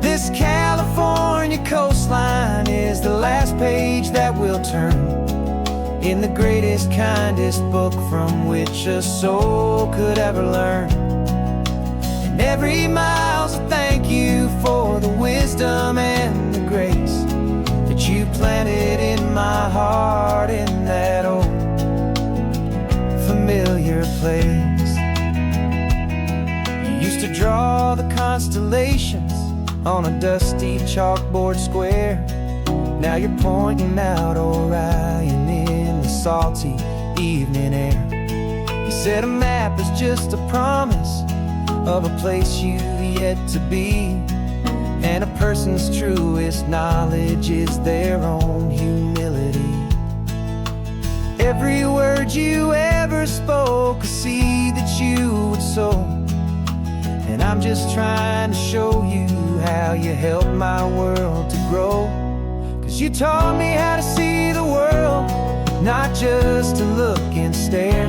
This California coastline is the last page that we'll turn in the greatest, kindest book from which a soul could ever learn. And every mile's a thank you for the wisdom and the grace that you planted in my heart in that old familiar place. You used to draw the constellations on a dusty chalkboard square. Now you're pointing out Orion in the salty evening air. You said a map is just a promise of a place you've yet to be, and a person's truest knowledge is their own humility. Every word you ever spoke, a seed that you would sow, and I'm just trying to show you how you helped my world to grow. 'Cause you taught me how to see the world, not just to look and stare.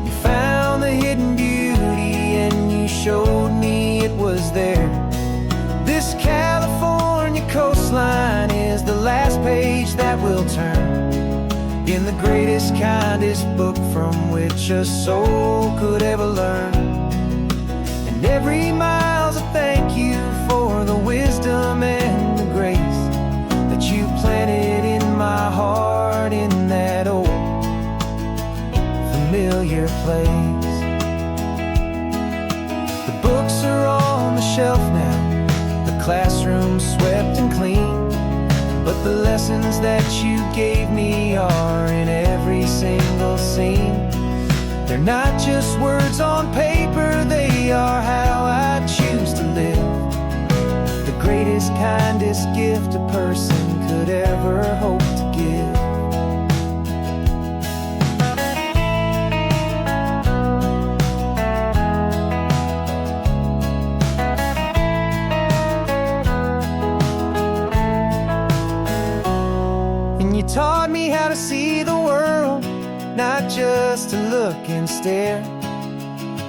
You found the hidden beauty and you showed me it was there. This California coastline is the last page that we'll turn in the greatest, kindest book from which a soul could ever learn. And every mile's a thank you for the wisdom and the grace that you planted in my heart in that old familiar place. The books are on the shelf now, the classroom swept and clean, but the lessons that you gave me are in every single scene. They're not just words on paper, they are how I choose to live. The greatest, kindest gift a person could ever hope to give. You taught me how to see the world, not just to look and stare.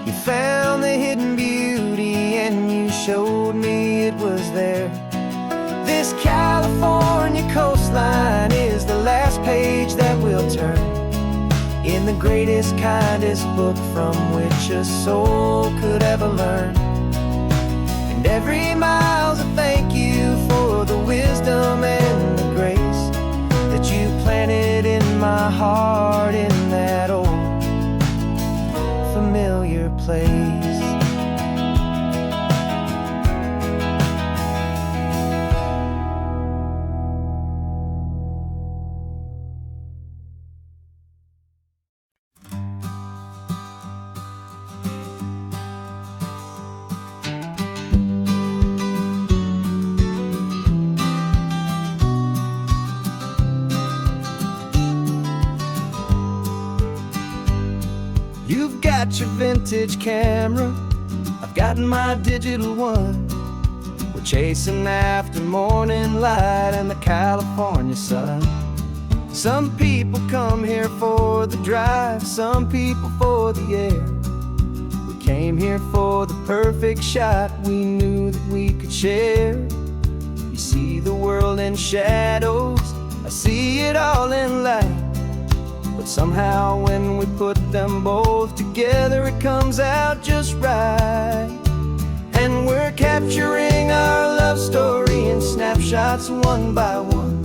You found the hidden beauty and you showed me it was there. This California coastline is the last page that we'll turn in the greatest, kindest book from which a soul could ever learn. And every mile's a thank you for the wisdom and the grace that you planted in my heart in that old familiar place. You've got your vintage camera, I've got my digital one. We're chasing after morning light and the California sun. Some people come here for the drive, some people for the air. We came here for the perfect shot we knew that we could share. You see the world in shadows, I see it all in light. But somehow when we put them both together, it comes out just right. And we're capturing our love story in snapshots one by one.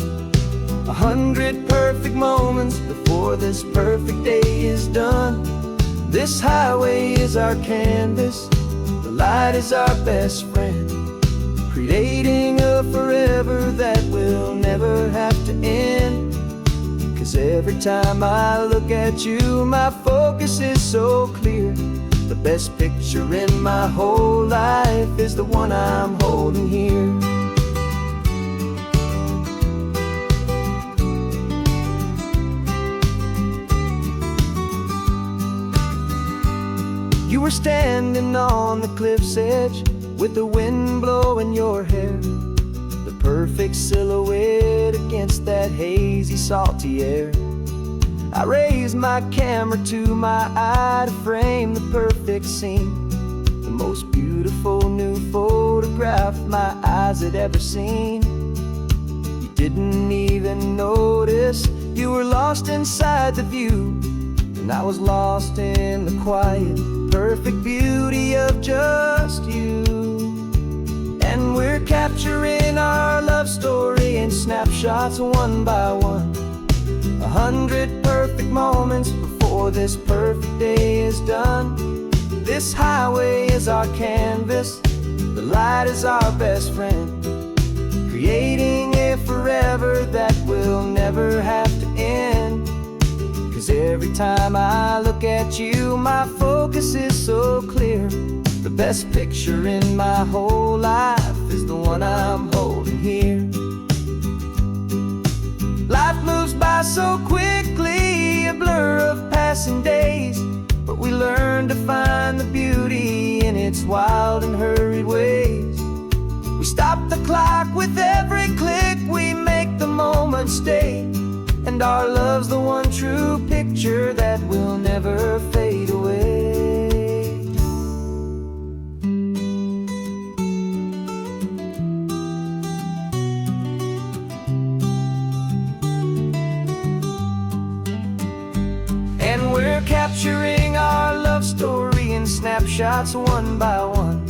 100 perfect moments before this perfect day is done. This highway is our canvas, the light is our best friend, creating a forever that will never have to end. 'Cause every time I look at you, my focus is so clear. The best picture in my whole life is the one I'm holding here. You were standing on the cliff's edge with the wind blowing your hair, the perfect silhouette against that hazy, salty air. I raised my camera to my eye to frame the perfect scene, the most beautiful new photograph my eyes had ever seen. You didn't even notice you were lost inside the view, and I was lost in the quiet, perfect beauty of just you. And we're capturing our love story in snapshots one by one, 100 perfect moments before this perfect day is done. This highway is our canvas, the light is our best friend, creating a forever that will never have to end. 'Cause every time I look at you, my focus is so clear. The best picture in my whole life is the one I'm holding here. Life moves by so quickly, a blur of passing days, but we learn to find the beauty in its wild and hurried ways. We stop the clock with every click, we make the moment stay, and our love's the one true picture that will never fade away. And we're capturing our love story in snapshots one by one,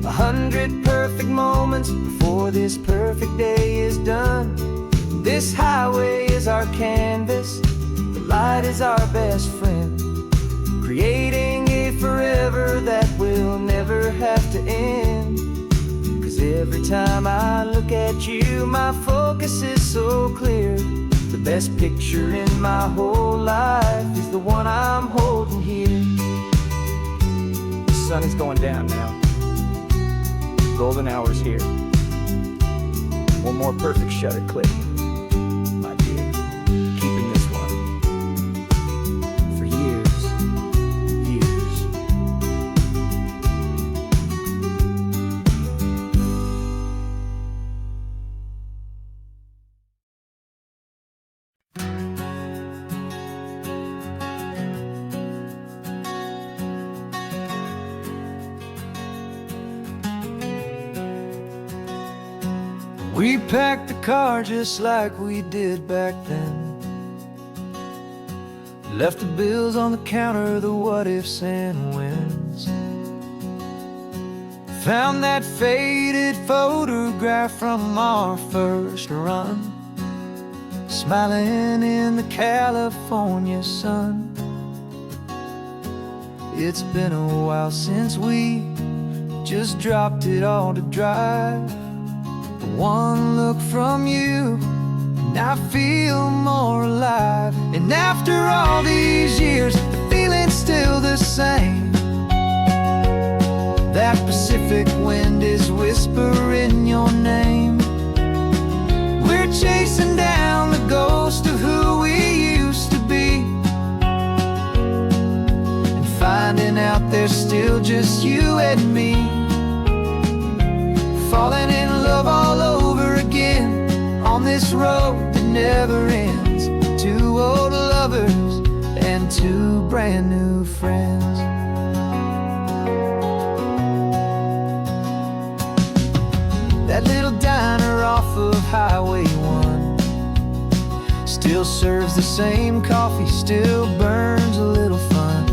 100 perfect moments before this perfect day is done. This highway is our canvas, the light is our best friend, creating a forever that will never have to end. 'Cause every time I look at you, my focus is so clear. The best picture in my whole life is the one I'm holding here. The sun is going down now. Golden hour's here. One more perfect shutter click, my dear. Keeping this one for years, years. We packed the car just like we did back then, left the bills on the counter, the what ifs and whens. Found that faded photograph from our first run, smiling in the California sun. It's been a while since we just dropped it all to drive. One look from you and I feel more alive. And after all these years, the feeling's still the same. That Pacific wind is whispering your name. We're chasing down the ghost of who we used to be, and finding out there's still just you and me. Falling in love all over again on this road that never ends. Two old lovers and two brand new friends. That little diner off of Highway 1 still serves the same coffee, still burns a little fun.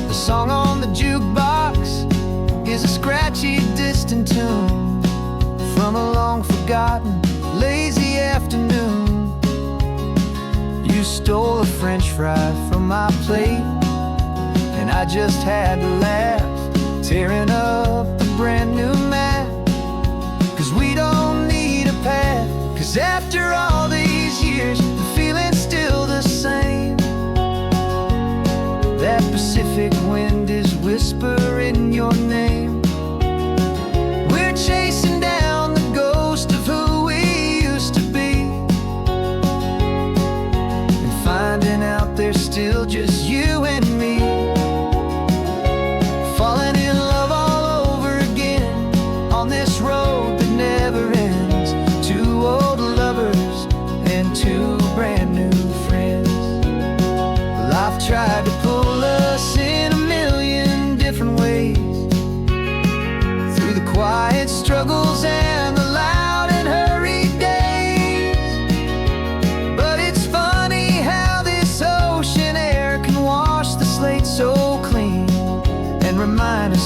The song on the jukebox is a scratchy, distant tune from a long-forgotten, lazy afternoon. You stole a French fry from my plate, and I just had to laugh, tearing up the brand new map. 'Cause we don't need a path, 'cause after all these years, the feeling's still the same. That Pacific wind is whispering your name. We're chasing down the ghost of who we used to be, and finding out there's still just you and me. Falling in love all over again on this road that never ends. Two old lovers and two brand new friends. Life tried to pull us in a million different ways, through the quiet struggles and the loud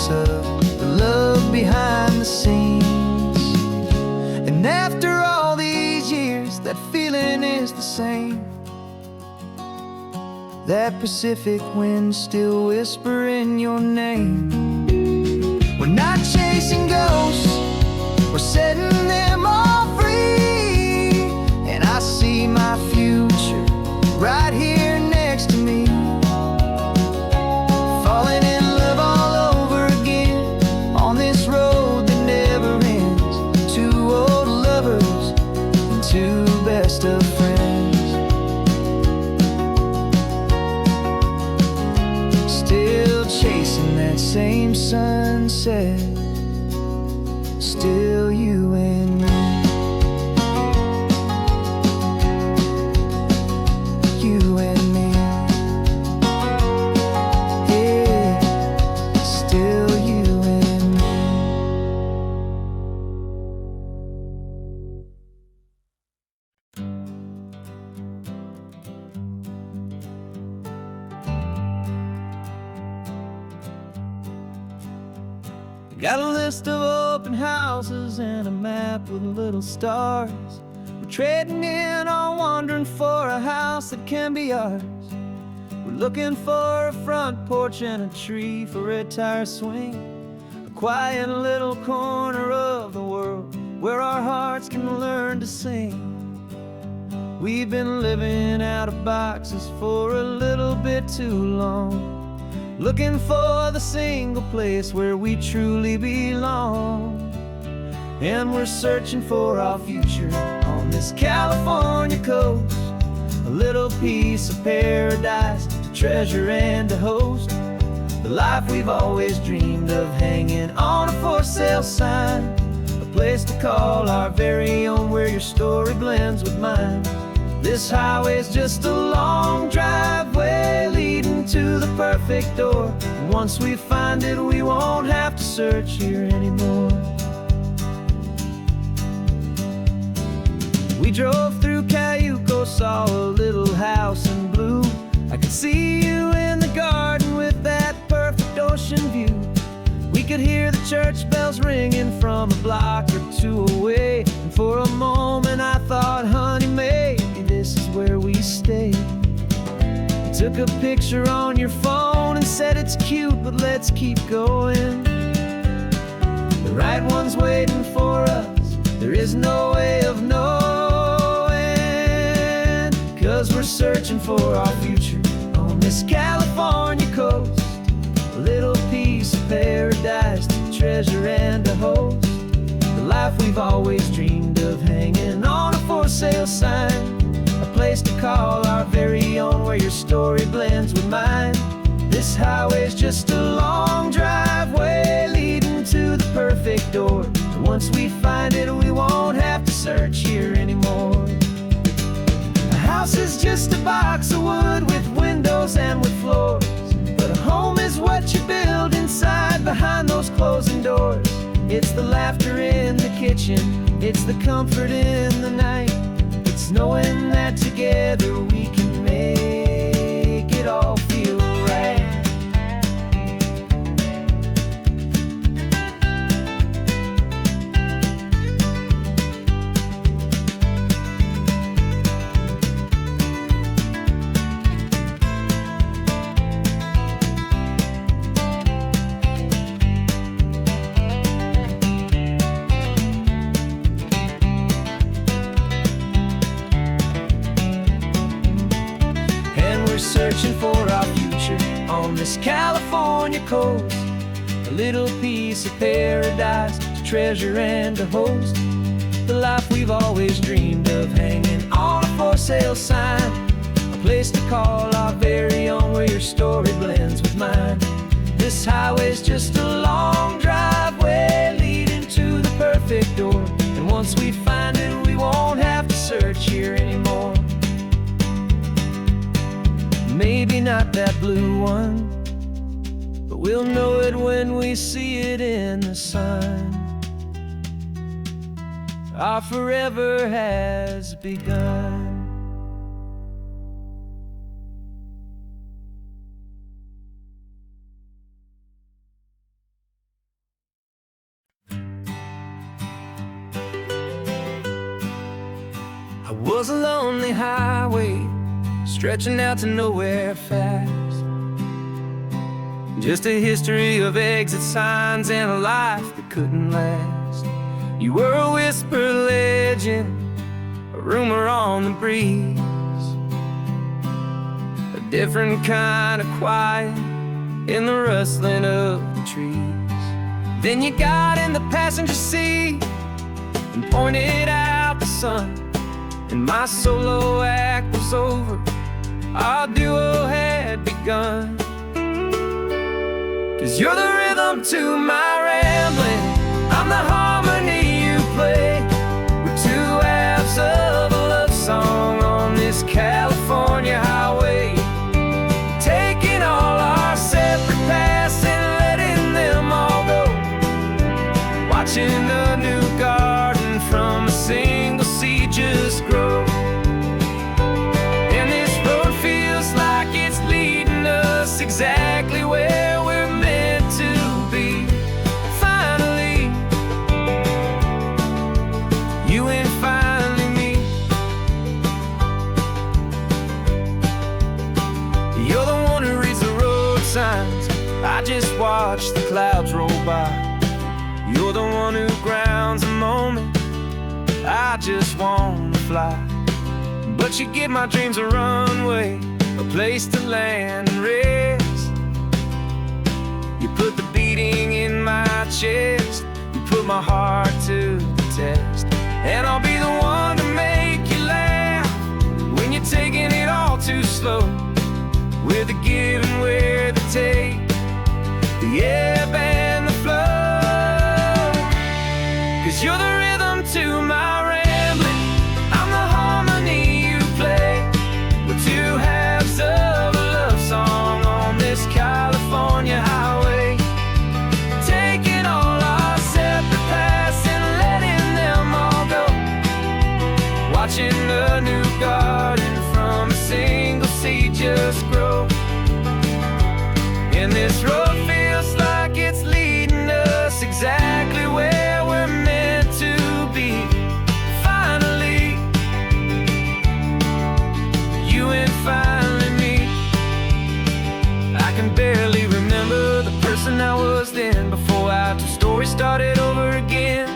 glimpse of the love behind the scenes. And after all these years, that feeling is the same. That Pacific wind still whispering your name. We're not chasing ghosts, we're setting them all free. And I see my future right here next to me, falling in love all over again on this road that never ends. Two old lovers and two best of friends, still chasing that same sunset, still you and me. You and me, yeah, still you and me. Got a list of open houses and a map with little stars. We're trading in or wandering for a house that can be ours. We're looking for a front porch and a tree for a tire swing, a quiet little corner of the world where our hearts can learn to sing. We've been living out of boxes for a little bit too long, looking for the single place where we truly belong. And we're searching for our future on this California coast, a little piece of paradise to treasure and to host, the life we've always dreamed of, hanging on a for sale sign, a place to call our very own where your story blends with mine. This highway's just a long driveway leading to the perfect door, and once we find it we won't have to search here anymore. We drove through Cayuco, saw a little house in blue. I could see you in the garden with that perfect ocean view. We could hear the church bells ringing from a block or two away, and for a moment I thought, honey, maybe this is where we stay. You took a picture on your phone and said it's cute, but let's keep going. The right one's waiting for us, there is no way of knowing, 'cause we're searching for our future on this California coast, a little piece of paradise to treasure and to host, the life we've always dreamed of, hanging on a for sale sign, a place to call our very own where your story blends with mine. This highway's just a long driveway leading to the perfect door, and once we find it we won't have to search here anymore. A house is just a box of wood with windows and with floors, but a home is what you build inside behind those closing doors. It's the laughter in the kitchen, it's the comfort in the night, it's knowing that together we can make it all feel right. Searching for our future on this California coast, a little piece of paradise to treasure and to host, the life we've always dreamed of, hanging on a for sale sign, a place to call our very own where your story blends with mine. This highway's just a long driveway leading to the perfect door, and once we find it we won't have to search here anymore. Maybe not that blue one, but we'll know it when we see it in the sun. Our forever has begun. was a lonely highway stretching out to nowhere fast. Just a history of exit signs and a life that couldn't last. You were a whisper legend, a rumor on the breeze, a different kind of quiet in the rustling of the trees. Then you got in the passenger seat and pointed out the sun, and my solo act was over, our duo had begun. 'Cause you're the rhythm to my rambling, I'm the harmony you play. We're two halves of a love song on this California highway, taking all our separate paths and letting them all go, watching a new garden from a single seed just grow. And this road feels like it's leading us exactly where we're meant to be. Finally, you and finally me. You're the one who reads the road signs, I just watch the clouds roll by. You're the one who grounds a moment, I just wanna fly. But you give my dreams a runway, a place to land and rest. You put the beating in my chest, you put my heart to the test. And I'll be the one to make you laugh when you're taking it all too slow. We're the give and we're the take, the ebb and the flow. 'Cause you're the rhythm to my rambling, I'm the harmony you play. We're two halves of a love song on this California highway, taking all our separate paths and letting them all go, watching a new garden from a single seed just grow. And this road feels like it's leading us exactly where we're meant to be. Finally, you and finally me. I can barely remember the person I was then, before our two stories started over again.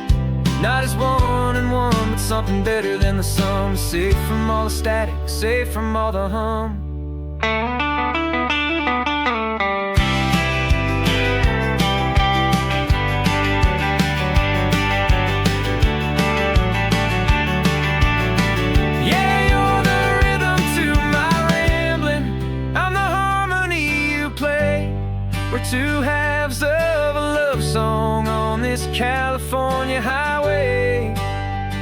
Not as one and one, but something better than the sum. Safe from all the static, safe from all the hum. We're two halves of a love song on this California highway,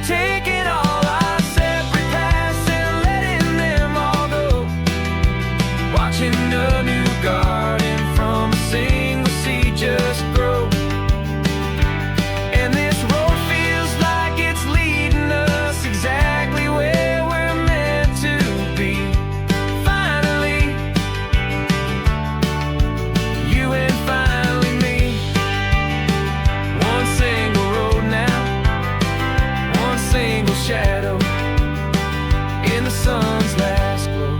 taking all our separate paths and letting them all go, watching a new garden from a single seed just grow. And this road feels like it's leading us exactly where we're meant to be. Finally, you and finally me. One single road now, one single shadow in the sun's last glow.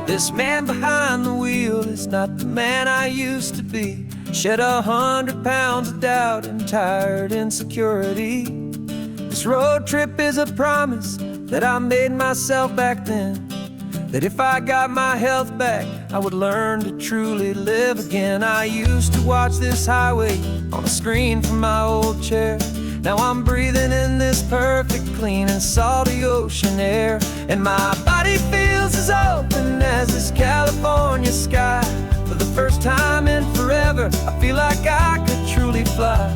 This man behind the wheel is not the man I used to be. Shed 100 pounds of doubt and tired insecurity. This road trip is a promise that I made myself back then, that if I got my health back, I would learn to truly live again. I used to watch this highway on a screen from my old chair. Now I'm breathing in this perfect, clean and salty ocean air, and my body feels as open as this California sky. For the first time in forever, I feel like I could truly fly.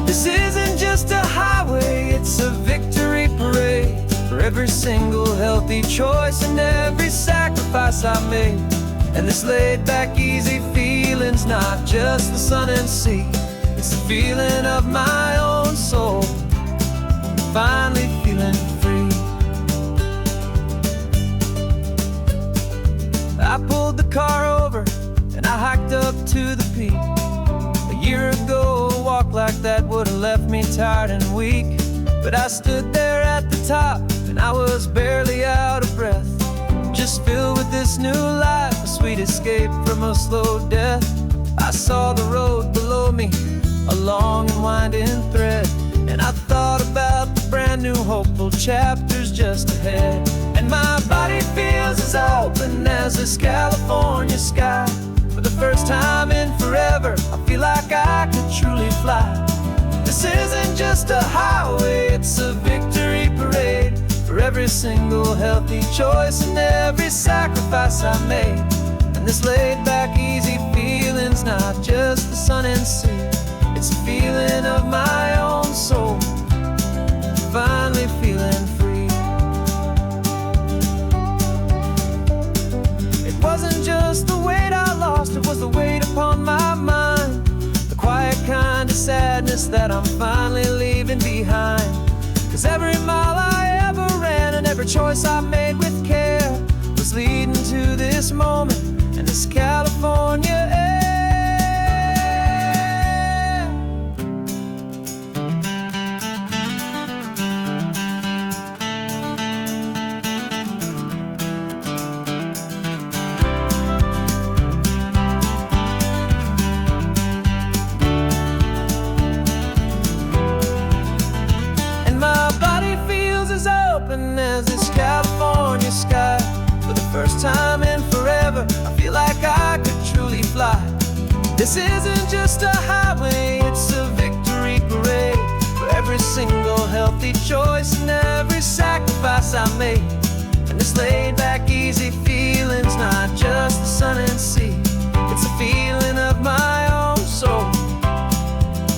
This isn't just a highway, it's a victory parade for every single healthy choice and every sacrifice I made. And this laid back, easy feeling's not just the sun and sea, it's the feeling of my own soul, finally feeling free. pulled the car over and I hiked up to the peak. A year ago, a walk like that would have left me tired and weak. But I stood there at the top and I was barely out of breath, just filled with this new life, a sweet escape from a slow death. I saw the road below me, a long and winding thread, and I thought about the brand new hopeful chapters just ahead. And my body feels as open as this California sky. For the first time in forever, I feel like I could truly fly. This isn't just a highway, it's a victory parade for every single healthy choice and every sacrifice I made. And this laid back, easy feeling's not just the sun and sea, it's a feeling of my own soul, finally feeling free. It wasn't just the weight I lost, it was the weight upon my mind, the quiet kind of sadness that I'm finally leaving behind. 'Cause every mile I ever ran and every choice I made with care was leading to this moment and this California air. As this California sky, for the first time in forever, I feel like I could truly fly. This isn't just a highway, it's a victory parade for every single healthy choice and every sacrifice I made. And this laid back, easy feeling's not just the sun and sea, it's a feeling of my own soul,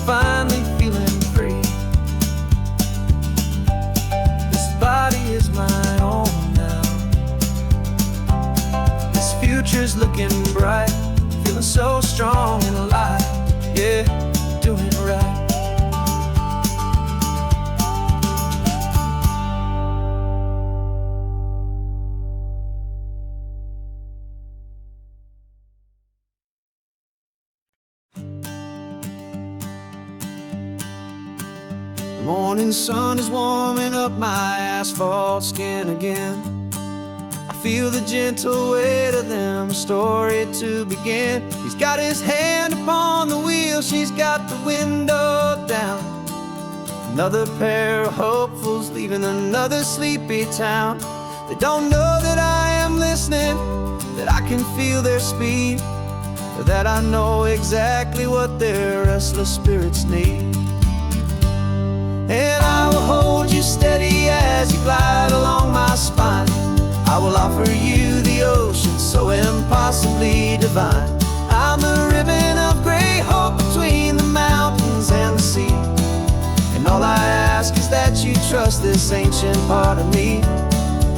finally feeling free. Body is my own now. This future's looking bright, feeling so strong and alive. Yeah, doing it right. The morning sun is warming up my asphalt skin again. I feel the gentle weight of them, a story to begin. He's got his hand upon the wheel, she's got the window down. Another pair of hopefuls leaving another sleepy town. They don't know that I am listening, that I can feel their speed, or that I know exactly what their restless spirits need. And I will hold you steady as you glide along my spine. I will offer you the ocean so impossibly divine. I'm the ribbon of gray hope between the mountains and the sea. And all I ask is that you trust this ancient part of me.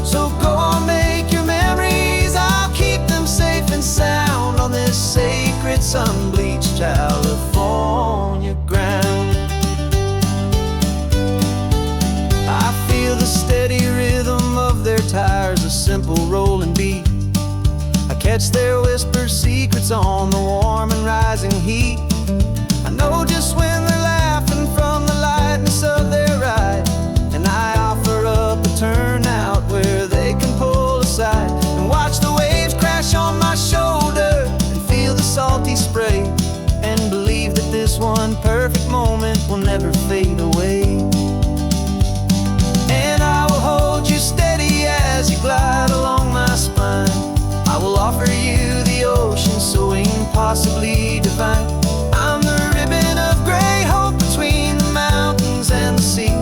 So go on, make your memories, I'll keep them safe and sound on this sacred sun-bleached California ground. I feel the steady rhythm of their tires, a simple rolling beat. I catch their whispered secrets on the warm and rising heat. I know just when they're laughing from the lightness of their ride, and I offer up a turnout where they can pull aside and watch the waves crash on my shoulder and feel the salty spray, and believe that this one perfect moment will never fade away. And I will hold you steady as you glide along my spine. I will offer you the ocean so impossibly divine. I'm the ribbon of gray hope between the mountains and the sea.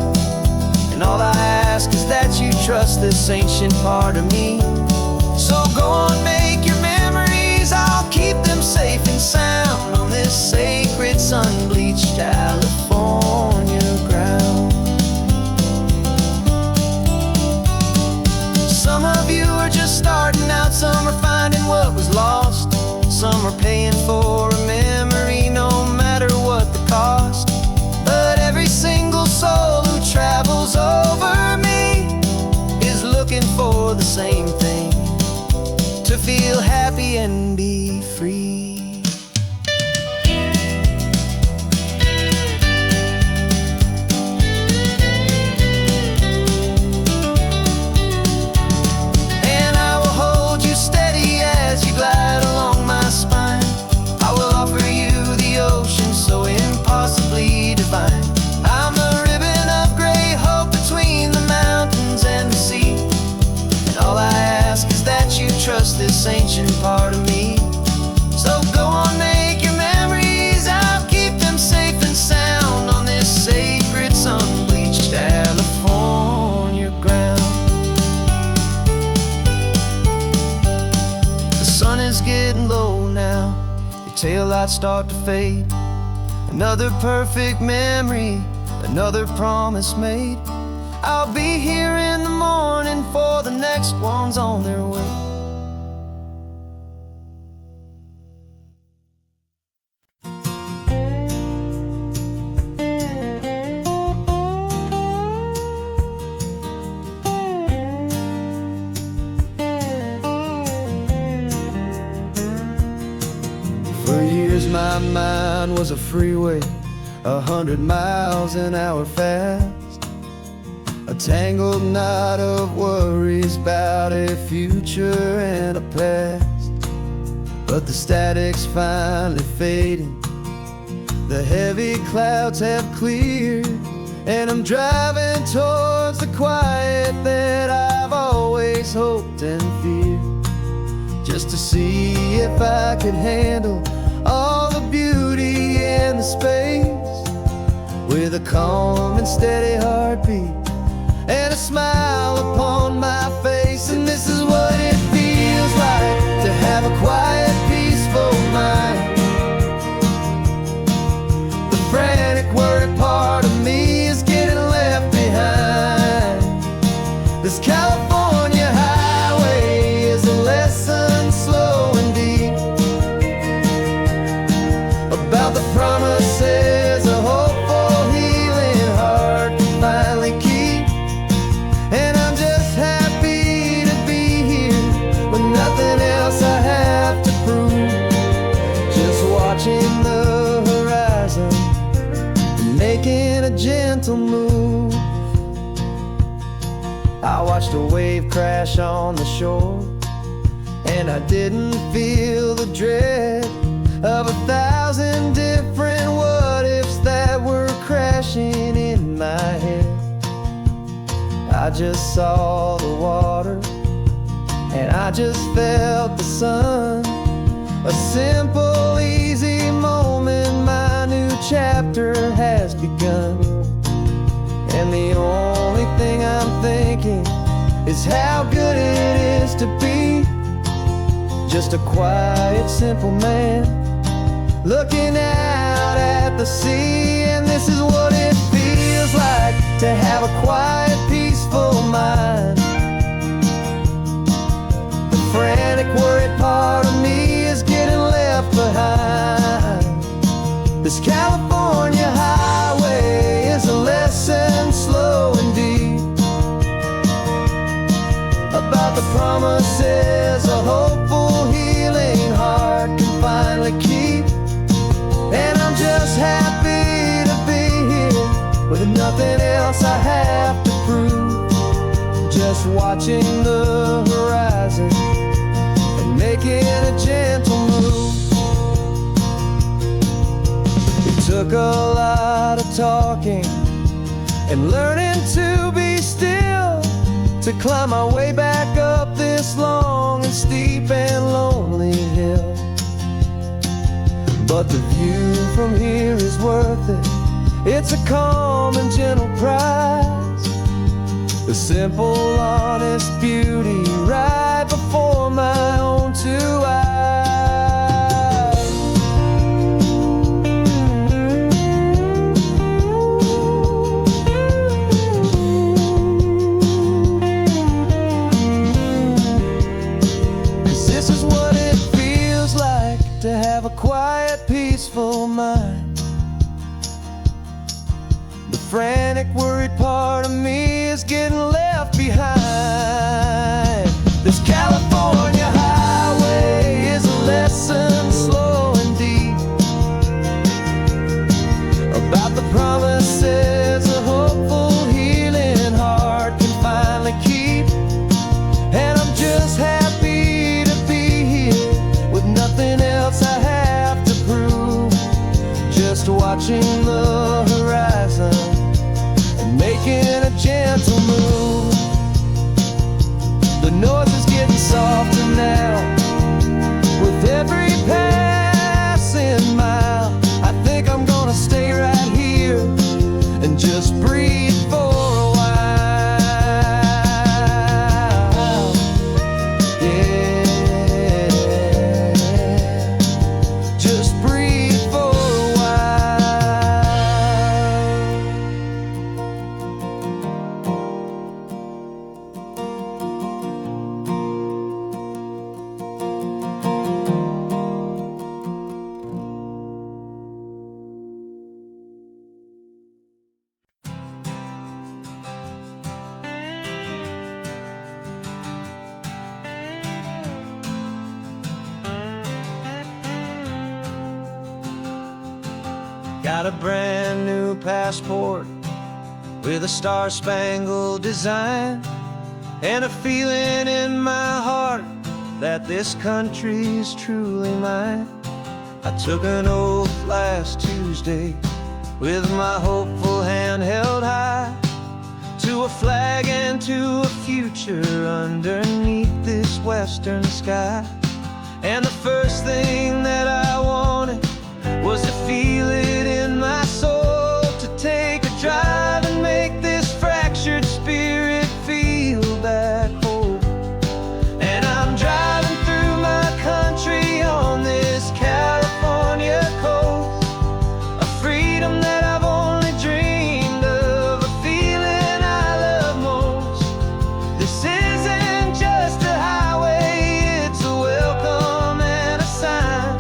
And all I ask is that you trust this ancient part of me. So go on, make your memories, I'll keep them safe and sound on this sacred sun-bleached California ground. Some of you are just starting out, some are finding what was lost, some are paying for a memory no matter what the cost. But every single soul who travels over me is looking for the same thing, to feel happy and be free. And I will hold you steady as you glide along my spine. I will offer you the ocean so impossibly divine. I'm the ribbon of gray hope between the mountains and the sea. And all I ask is that you trust this ancient part of me. So go on, make your memories, I'll keep them safe and sound on this sacred sun-bleached California ground. The sun is getting low now, your taillights start to fade. Another perfect memory, another promise made. I'll be here in the morning for the next ones on their way. For years my mind was a freeway, 100 miles an hour fast, a tangled knot of worries about a future and a past. But the static's finally fading, the heavy clouds have cleared, and I'm driving towards the quiet that I've always hoped and feared, just to see if I could handle all the beauty and the space, with a calm and steady heartbeat and a smile upon my face. And this is what it feels like to have a quiet, peaceful mind. The frantic, worried part of me is getting left behind. This California highway is a lesson slow and deep about the promises a hopeful, healing heart can finally keep. And I'm just happy to be here with nothing else I have to prove, just watching the horizon and making a gentle move. I watched a wave crash on the shore, and I didn't feel the dread of 1,000 different what-ifs that were crashing in my head. I just saw the water, and I just felt the sun. A simple, easy moment, my new chapter has begun. And the only thing I'm thinking is how good it is to be just a quiet, simple man looking out at the sea. And this is what it feels like to have a quiet, peaceful mind. The frantic, worried part of me is getting left behind. This California highway is a lesson slow and deep about the promises a hopeful, healing heart can finally keep. And I'm just happy to be here with nothing else I have to prove, just watching the horizon and making a gentle move. It took a lot of talking and learning to be still to climb my way back up this long and steep and lonely hill. But the view from here is worth it. It's a calm and gentle prize, the simple, honest beauty right before my own two eyes. To have a quiet, peaceful mind. The frantic, worried part of me is getting left behind. This California highway watching the horizon and making a gentle move. The noise is getting softer now with every passing mile. I think I'm gonna stay right here and just breathe for a while. Yeah, just breathe for a while. Got a brand new passport with a star-spangled design, and a feeling in my heart that this country's truly mine. I took an oath last Tuesday with my hopeful hand held high, to a flag and to a future underneath this western sky. And the first thing that I wanted was to feel it in my soul, to take a drive and make this fractured spirit feel back home. And I'm driving through my country on this California coast, a freedom that I've only dreamed of, a feeling I love most. This isn't just a highway, it's a welcome and a sign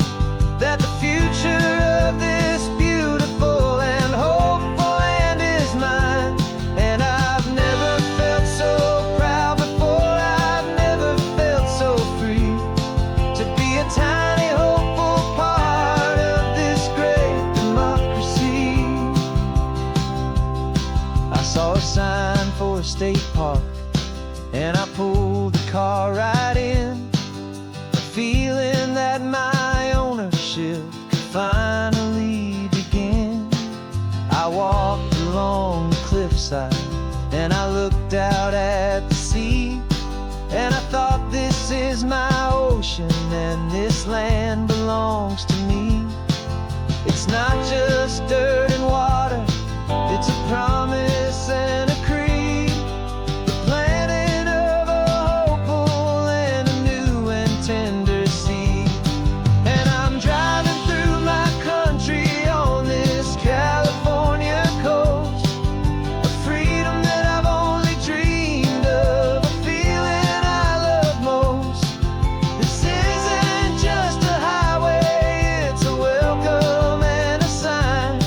that the future of this beautiful and hopeful land is mine. And I've never felt so proud before, I've never felt so free, to be a tiny hopeful part of this great democracy. I saw a sign for a state park, and I pulled the car right in, a feeling that my ownership could finally begin. I walked along the cliffside and I looked out at the sea, and I thought, this is my ocean and this land belongs to me. It's not just dirt and water, it's a promise and a creed, the planting of a hopeful and a new and tender seed. And I'm driving through my country on this California coast, a freedom that I've only dreamed of, a feeling I love most. This isn't just a highway, it's a welcome and a sign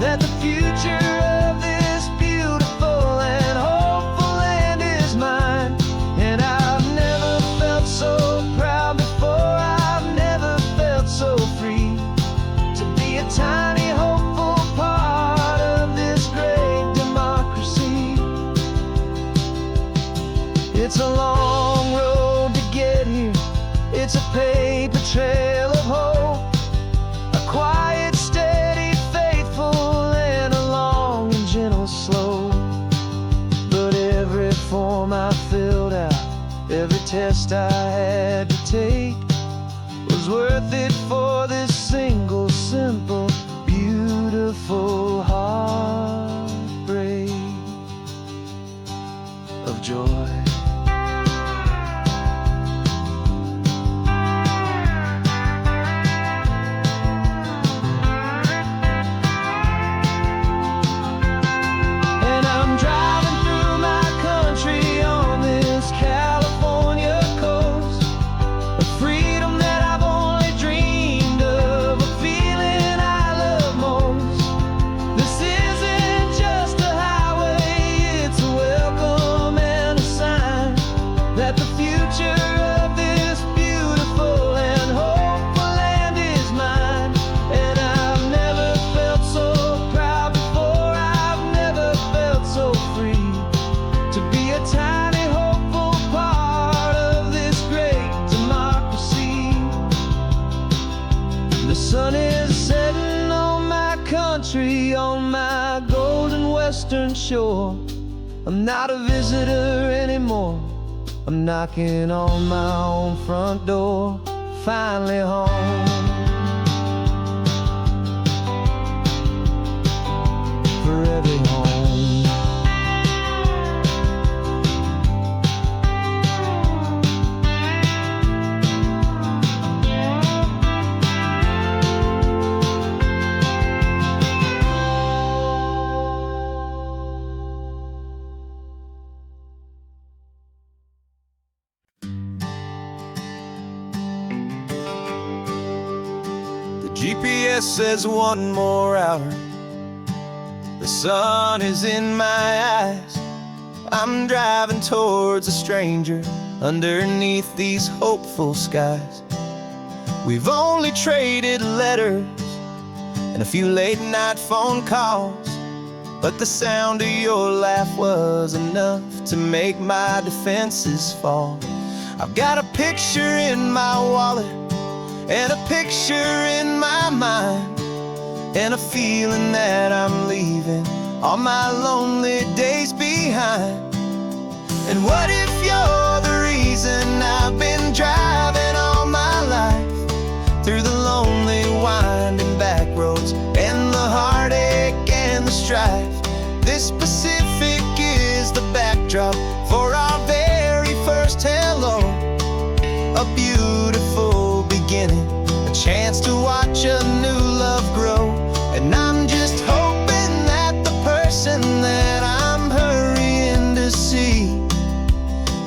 that the future of this beautiful and hopeful land is mine. And I've never felt so proud before, I've never felt so free, to be a tiny hopeful part of this great democracy. It's a long road to get here, it's a paper trail of hope, a quiet, steady, faithful, and a long and gentle slope. But every form I filled out, every test I had to take, was worth it for this single, simple, beautiful heartbreak of joy. And I'm driving through my country on this California coast, a freedom that I've only dreamed of, a feeling I love most. This isn't just a highway, it's a welcome and a sign that the future of this beautiful and hopeful land is mine. And I've never felt so proud before, I've never felt so free, to be a tiny hopeful part of this great democracy. The sun is setting on my country on my golden western shore. I'm not a visitor anymore. I'm knocking on my own front door, finally home. Forever home. GPS says 1 more hour. The sun is in my eyes. I'm driving towards a stranger underneath these hopeful skies. We've only traded letters and a few late night phone calls, but the sound of your laugh was enough to make my defenses fall. I've got a picture in my wallet and a picture in my mind, and a feeling that I'm leaving all my lonely days behind. And what if you're the reason I've been driving all my life, through the lonely winding back roads and the heartache and the strife? This Pacific is the backdrop for our very first hello. A beautiful beginning, a chance to watch a new love grow. And I'm just hoping that the person that I'm hurrying to see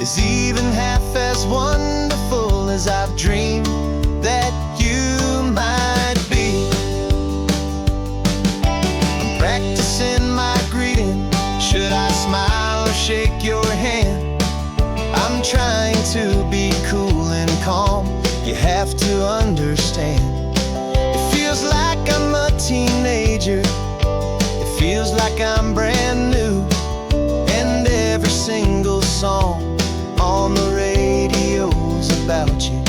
is even half as wonderful as I've dreamed that you might be. I'm practicing my greeting. Should I smile or shake your hand? I'm trying to be cool and calm. You have to understand. It feels like I'm a teenager. It feels like I'm brand new. And every single song on the radio's about you.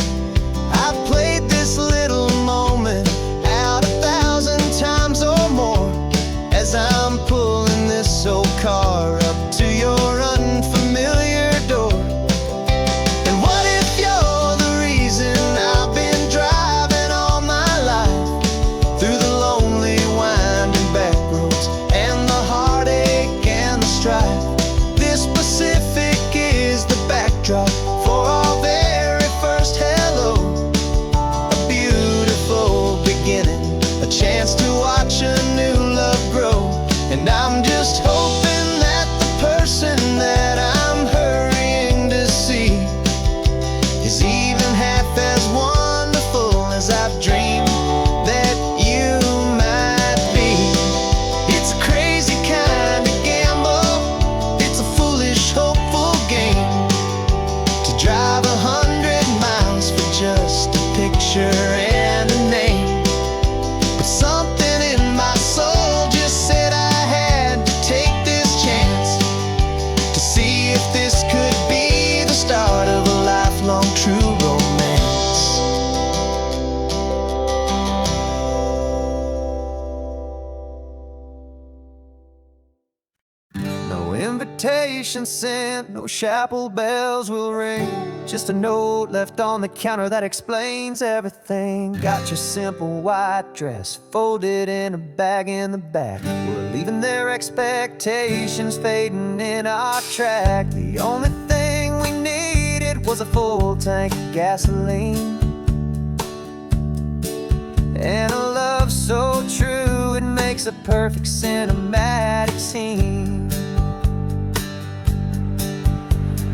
I've played this little moment out 1,000 times or more, as I'm pulling this old car up to your unfamiliar door. And what if you're the reason I've been driving all my life, through the lonely winding back roads and the heartache and the strife? This Pacific is the backdrop for our very first hello. A beautiful beginning, a chance to watch a new love grow. And I'm just hoping that the person that I'm hurrying to see is even half as wonderful as I've dreamed that you might be. It's a crazy kind of gamble. It's a foolish, hopeful game, to drive 100 miles for just a picture and a name. But something in my soul just said I had to take this chance, to see if this could be the start of a lifelong true romance. No invitation sent, no chapel bells will ring, just a note left on the counter that explains everything. Got your simple white dress folded in a bag in the back. We're leaving their expectations fading in our track. The only thing we needed was a full tank of gasoline, and a love so true it makes a perfect cinematic scene.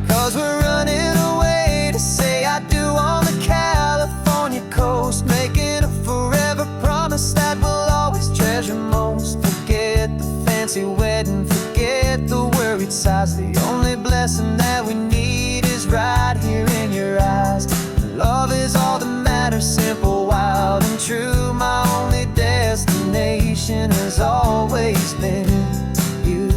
'Cause we're running away to say I do on the California coast, making a forever promise that we'll always treasure most. Forget the fancy wedding, forget the worried sighs. The only blessing that we need is right here in your eyes. Love is all that matters, simple, wild, and true. My only destination has always been you.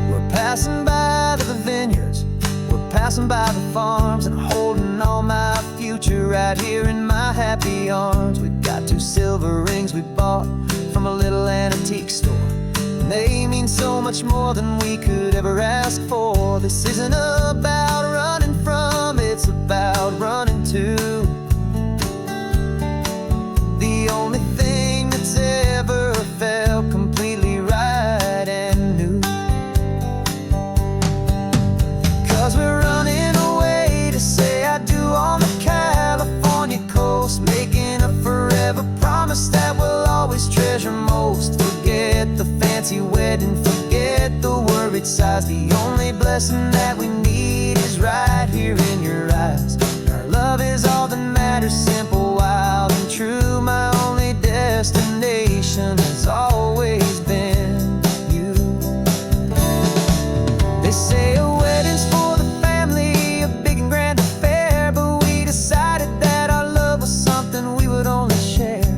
We're passing by the vineyards, we're passing by the farms, and holding on my future right here in my happy the arms. We've got 2 silver rings we bought from a little antique store, and they mean so much more than we could ever ask for. This isn't about running from, it's about running to the only thing that's ever felt completely right and new. 'Cause we're running away to say I do on the California coast, making a forever promise that we'll always treasure most. Forget the fancy wedding, forget the worried sighs. The only blessing that we need is right here in your eyes. Our love is all that matters, simple, wild, and true. My only destination has always been you. They say a wedding's for the family, a big and grand affair, but we decided that our love was something we would only share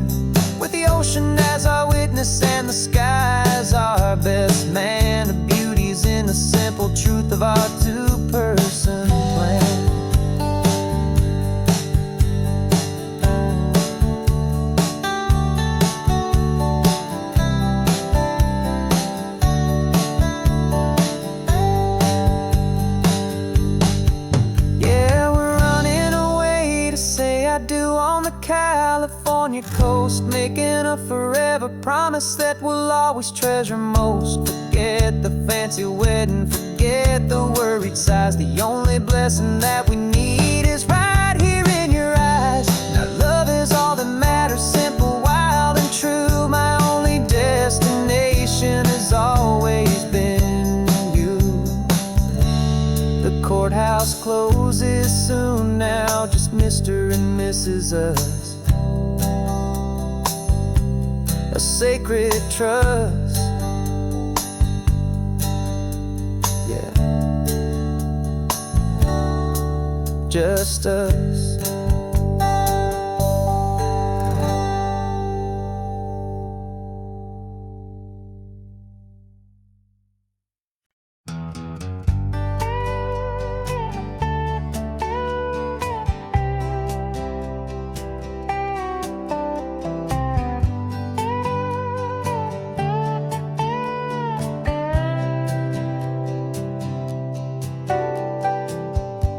with the ocean as our witness and the sky as our best man. The beauty's in the simple truth of our 2-person plan. California coast, making a forever promise that we'll always treasure most. Forget the fancy wedding, forget the worried sighs. The only blessing that we need is right here in your eyes. Now love is all that matters, simple, wild, and true. My only destination has always been you. The courthouse closes soon now, just Mr. and Mrs. Us. A sacred trust, yeah, just us.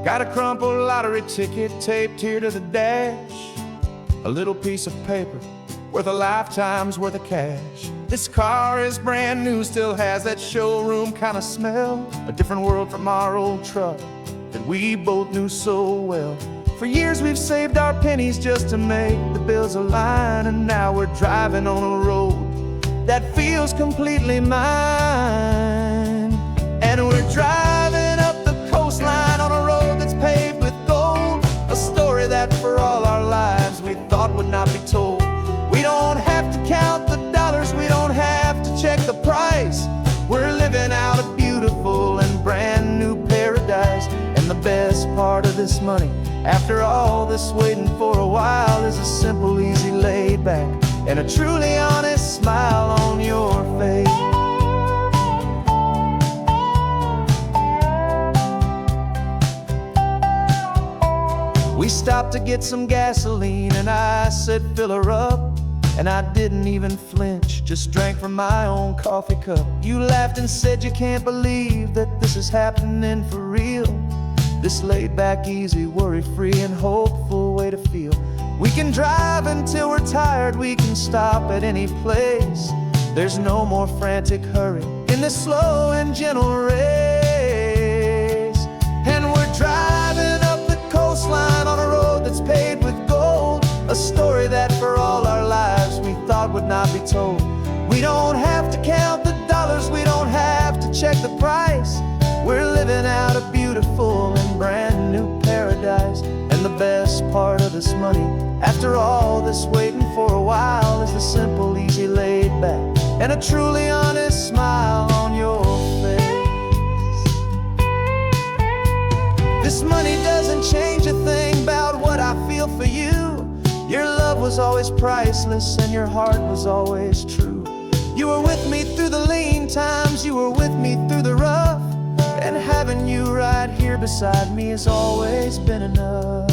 Got a crumpled lottery ticket taped here to the dash, a little piece of paper worth a lifetime's worth of cash. This car is brand new, still has that showroom kind of smell, a different world from our old truck that we both knew so well. For years we've saved our pennies just to make the bills align, and now we're driving on a road that feels completely mine. And we're driving up the coastline on a road that's paved with gold, a story that for all our lives we thought would not be told. We don't have to count the dollars, we don't have to check the price. We're living out a beautiful and brand new paradise. And the best part of this money, after all this waiting for a while, is a simple, easy, laid back, and a truly honest smile on your face. We stopped to get some gasoline, and I said, fill her up. And I didn't even flinch, just drank from my own coffee cup. You laughed and said you can't believe that this is happening for real. This laid back, easy, worry-free, and hopeful way to feel. We can drive until we're tired, we can stop at any place. There's no more frantic hurry in this slow and gentle race. And we're driving up the coastline on a road that's paved with gold, a story that for all our lives we thought would not be told. We don't have to count the dollars, we don't have to check the price. We're living out a beautiful and brand new paradise. And the best part of this money, after all this waiting for a while, is the simple, easy, laid back, and a truly honest smile on your face. This money doesn't change a thing about what I feel for you. Your love was always priceless and your heart was always true. You were with me through the lean times, you were with me through the rough, and having you right here beside me has always been enough.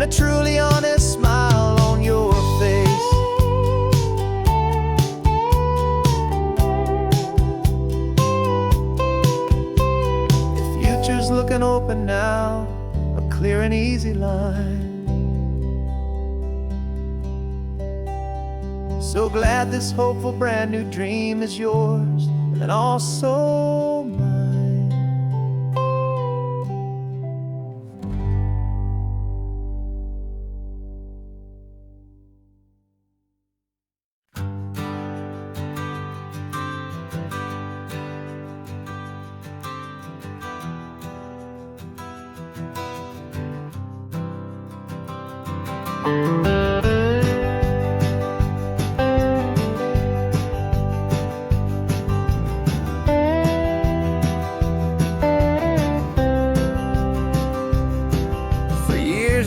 a truly honest smile on your face. The future's looking open now, a clear and easy line. So glad this hopeful brand new dream is yours and also mine.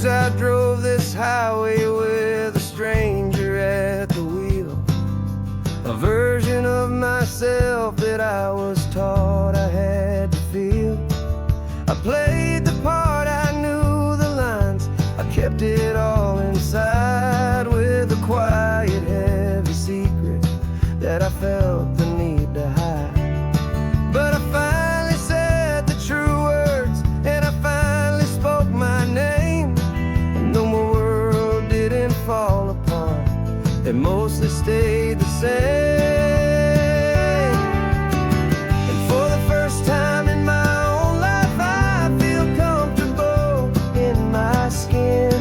I drove this highway with a stranger at the wheel, a version of myself that I was taught I had to feel. I played the part, I knew the lines, I kept it all inside with a quiet, heavy secret that I felt the need to hide. But I finally said the true words, and I finally spoke my name. Fall apart, it mostly stayed the same. And for the first time in my own life, I feel comfortable in my skin.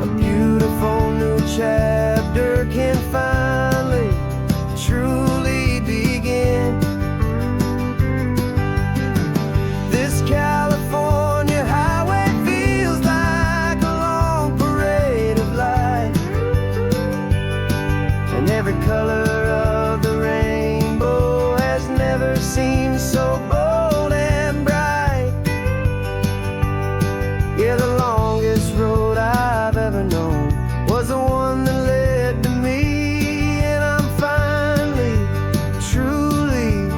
A beautiful new chapter can finally, truly begin. This California highway feels like every color of the rainbow has never seemed so bold and bright. Yeah, the longest road I've ever known was the one that led to me. And I'm finally, truly,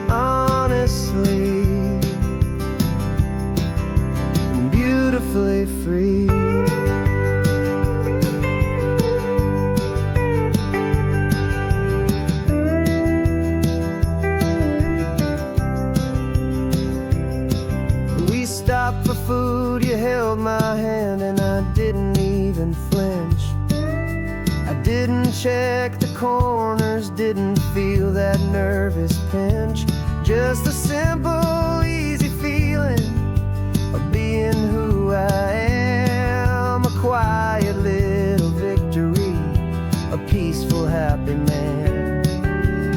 honestly, beautifully free. Stopped for food, you held my hand, and I didn't even flinch. I didn't check the corners, didn't feel that nervous pinch. Just a simple, easy feeling of being who I am. A quiet little victory, a peaceful, happy man.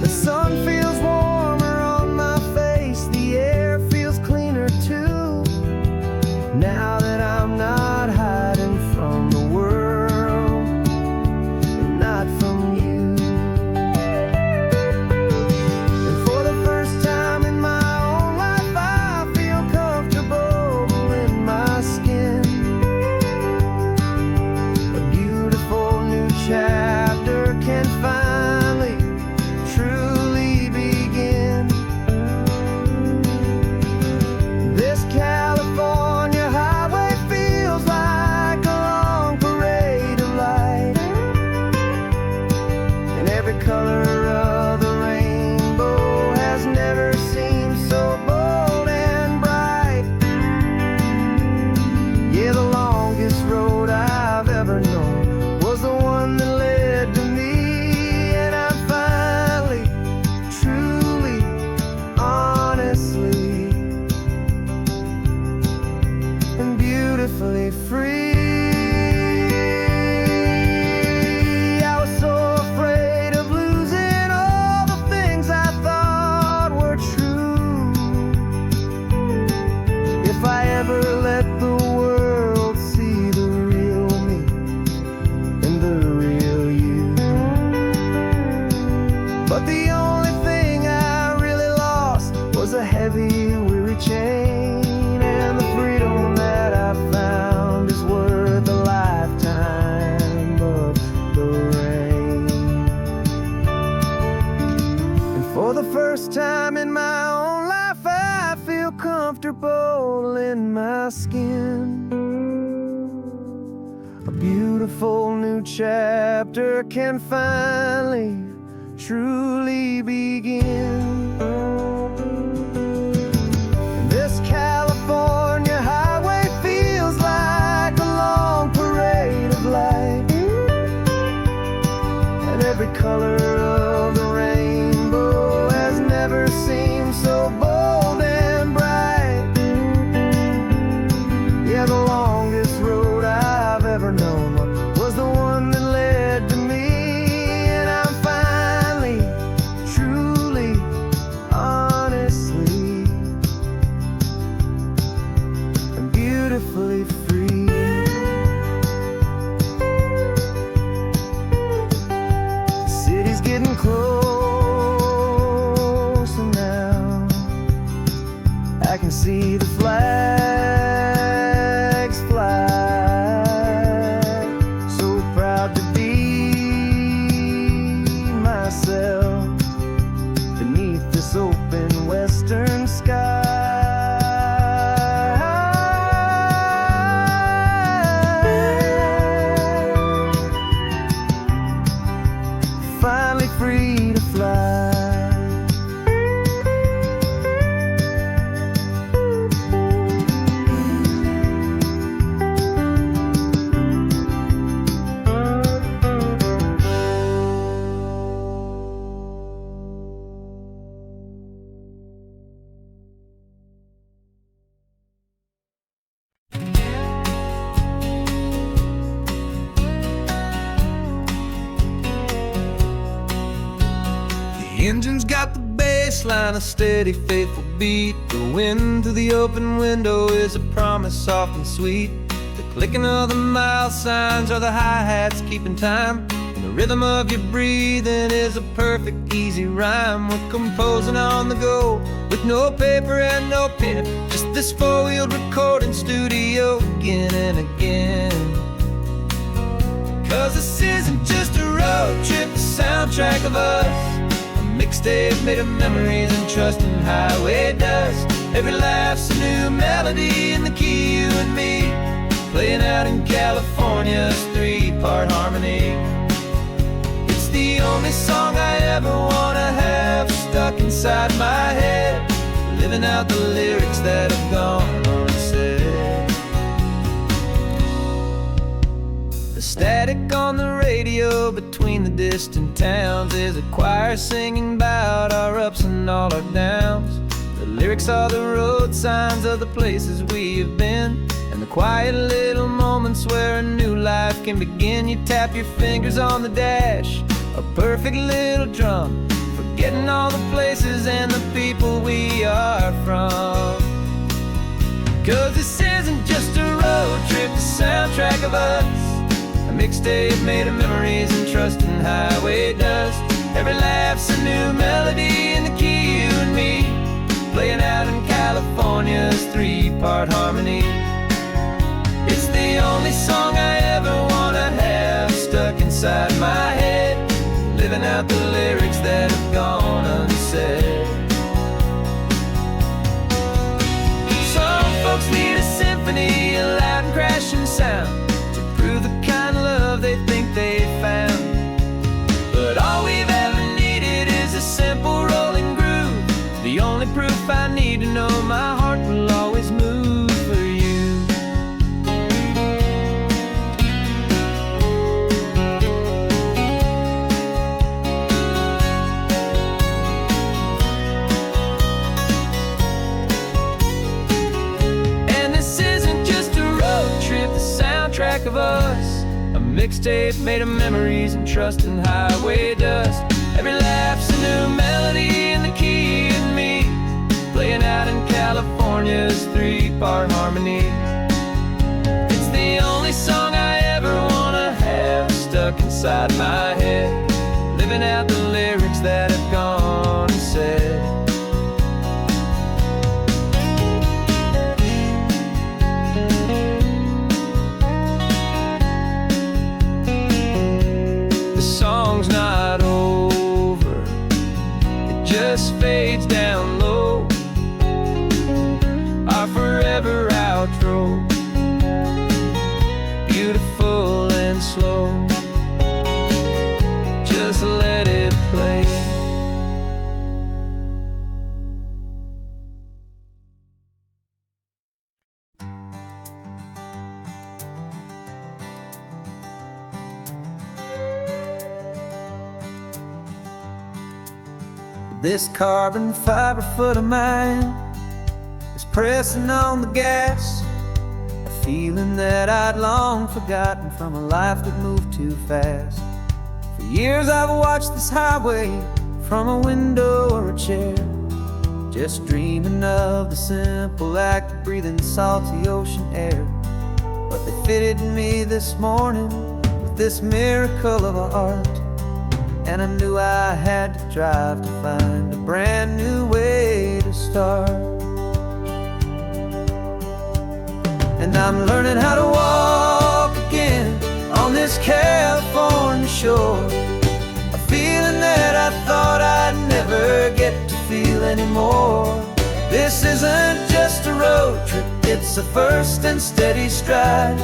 The sun feels warmer on my face, the air feels cleaner too. Now that I'm not hiding from the world, and not from you. And for the first time in my own life, I feel comfortable in my skin. A beautiful new chapter can finally, truly begin. This California highway feels like a long parade of light, and every color of the rainbow has never seemed so bold and bright. Yeah, the longest road I've ever known was the one that led to me. And I'm finally, truly, honestly, and beautifully free. I was so afraid of losing all the things I thought were true. If I ever let the world see the real me and the real you. But the only thing I really lost was a heavy, weary chain, and the freedom that I found is worth a lifetime of the rain. And for the first time in my own life, I feel comfortable in my skin. beautiful new chapter can finally, truly begin. This California highway feels like a long parade of light, and every color of the rainbow has never seemed so bold and bright. Yeah, the longest road I've ever known was the one that led to me, and I'm finally, truly, honestly, and beautifully free. The city's getting closer now. I can see the flags fly. So proud to be myself beneath this open western sky. Finally free to fly. The engine's got the bass line, a steady, faithful beat. The wind through the open window is a promise soft and sweet. The clicking of the mile signs are the hi-hats keeping time, and the rhythm of your breathing is a perfect, easy rhyme. We're composing on the go with no paper and no pen, just this four-wheeled recording studio again and again. 'Cause this isn't just a road trip, the soundtrack of us, mixtape made of memories and trust in highway dust. Every laugh's a new melody in the key, you and me, playing out in California's three-part harmony. It's the only song I ever wanna have stuck inside my head, living out the lyrics that have gone unsaid. The static on the radio between the distant towns is a choir singing about our ups and all our downs. The lyrics are the road signs of the places we have been, and the quiet little moments where a new life can begin. You tap your fingers on the dash, a perfect little drum, forgetting all the places and the people we are from. 'Cause this isn't just a road trip, the soundtrack of us, a mixtape made of memories and trust in highway dust. Every laugh's a new melody in the key, you and me, playing out in California's three-part harmony. It's the only song I ever wanna have stuck inside my head, living out the lyrics that have gone unsaid. Some folks need a symphony, a loud and crashing sound, the kind of love they think they found. But all we've ever needed is a simple rolling groove, the only proof I need to know my heart will always move for you. And this isn't just a road trip, the soundtrack of us, a mixtape made of memories and trust in highway dust. Every laugh's a new melody in the key, you and me, playing out in California's three-part harmony. It's the only song I ever wanna have stuck inside my head, living out the lyrics that have gone unsaid. Song's not over, it just fades down low, our forever outro, beautiful and slow. This carbon fiber foot of mine is pressing on the gas, a feeling that I'd long forgotten from a life that moved too fast. For years I've watched this highway from a window or a chair, just dreaming of the simple act of breathing salty ocean air. But they fitted me this morning with this miracle of art, and I knew I had to drive to find a brand new way to start. And I'm learning how to walk again on this California shore, a feeling that I thought I'd never get to feel anymore. This isn't just a road trip, it's a first and steady stride,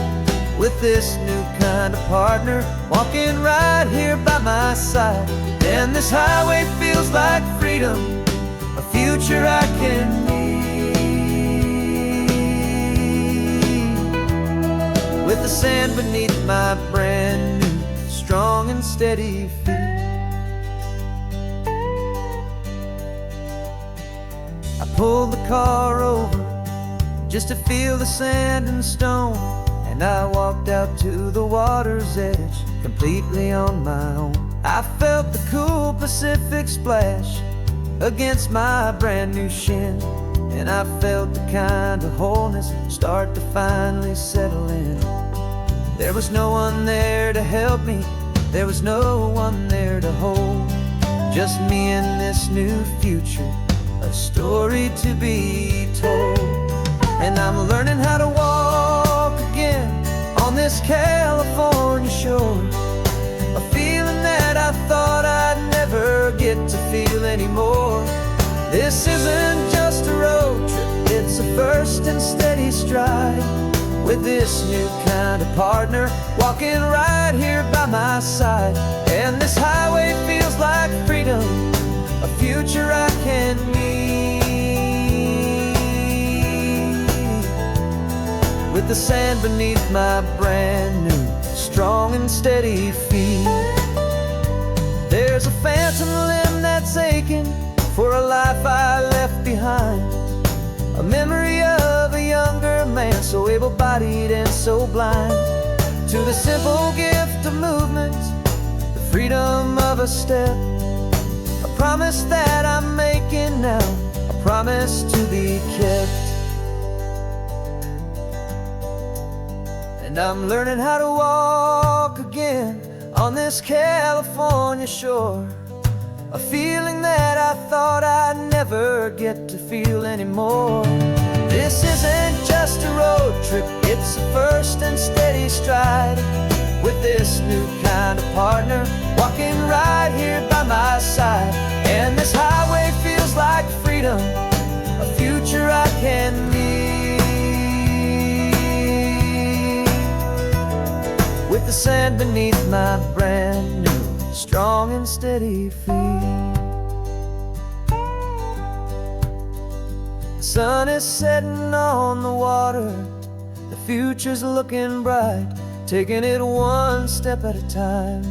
with this new kind of partner walking right here by my side. And this highway feels like freedom, a future I can need, with the sand beneath my brand new, strong and steady feet. I pulled the car over just to feel the sand and stone, and I walked out to the water's edge, completely on my own. I felt the cool Pacific splash against my brand new shin, and I felt the kind of wholeness start to finally settle in. There was no one there to help me, there was no one there to hold, just me and this new future, a story to be told. And I'm learning how to walk again on this California shore, a feeling that I thought I'd never get to feel anymore. This isn't just a road trip, it's a first and steady stride, with this new kind of partner walking right here by my side. And this highway feels like freedom, a future I can need, with the sand beneath my brand new, strong and steady feet. There's a phantom limb that's aching for a life I left behind, a memory of a younger man, so able-bodied and so blind, to the simple gift of movement, the freedom of a step, a promise that I'm making now, a promise to be kept. And I'm learning how to walk again on this California shore, a feeling that I thought I'd never get to feel anymore. This isn't just a road trip, it's a first and steady stride, with this new kind of partner walking right here by my side. And this highway feels like freedom, a future I can need, with the sand beneath my brand new, strong and steady feet. The sun is setting on the water, the future's looking bright, taking it one step at a time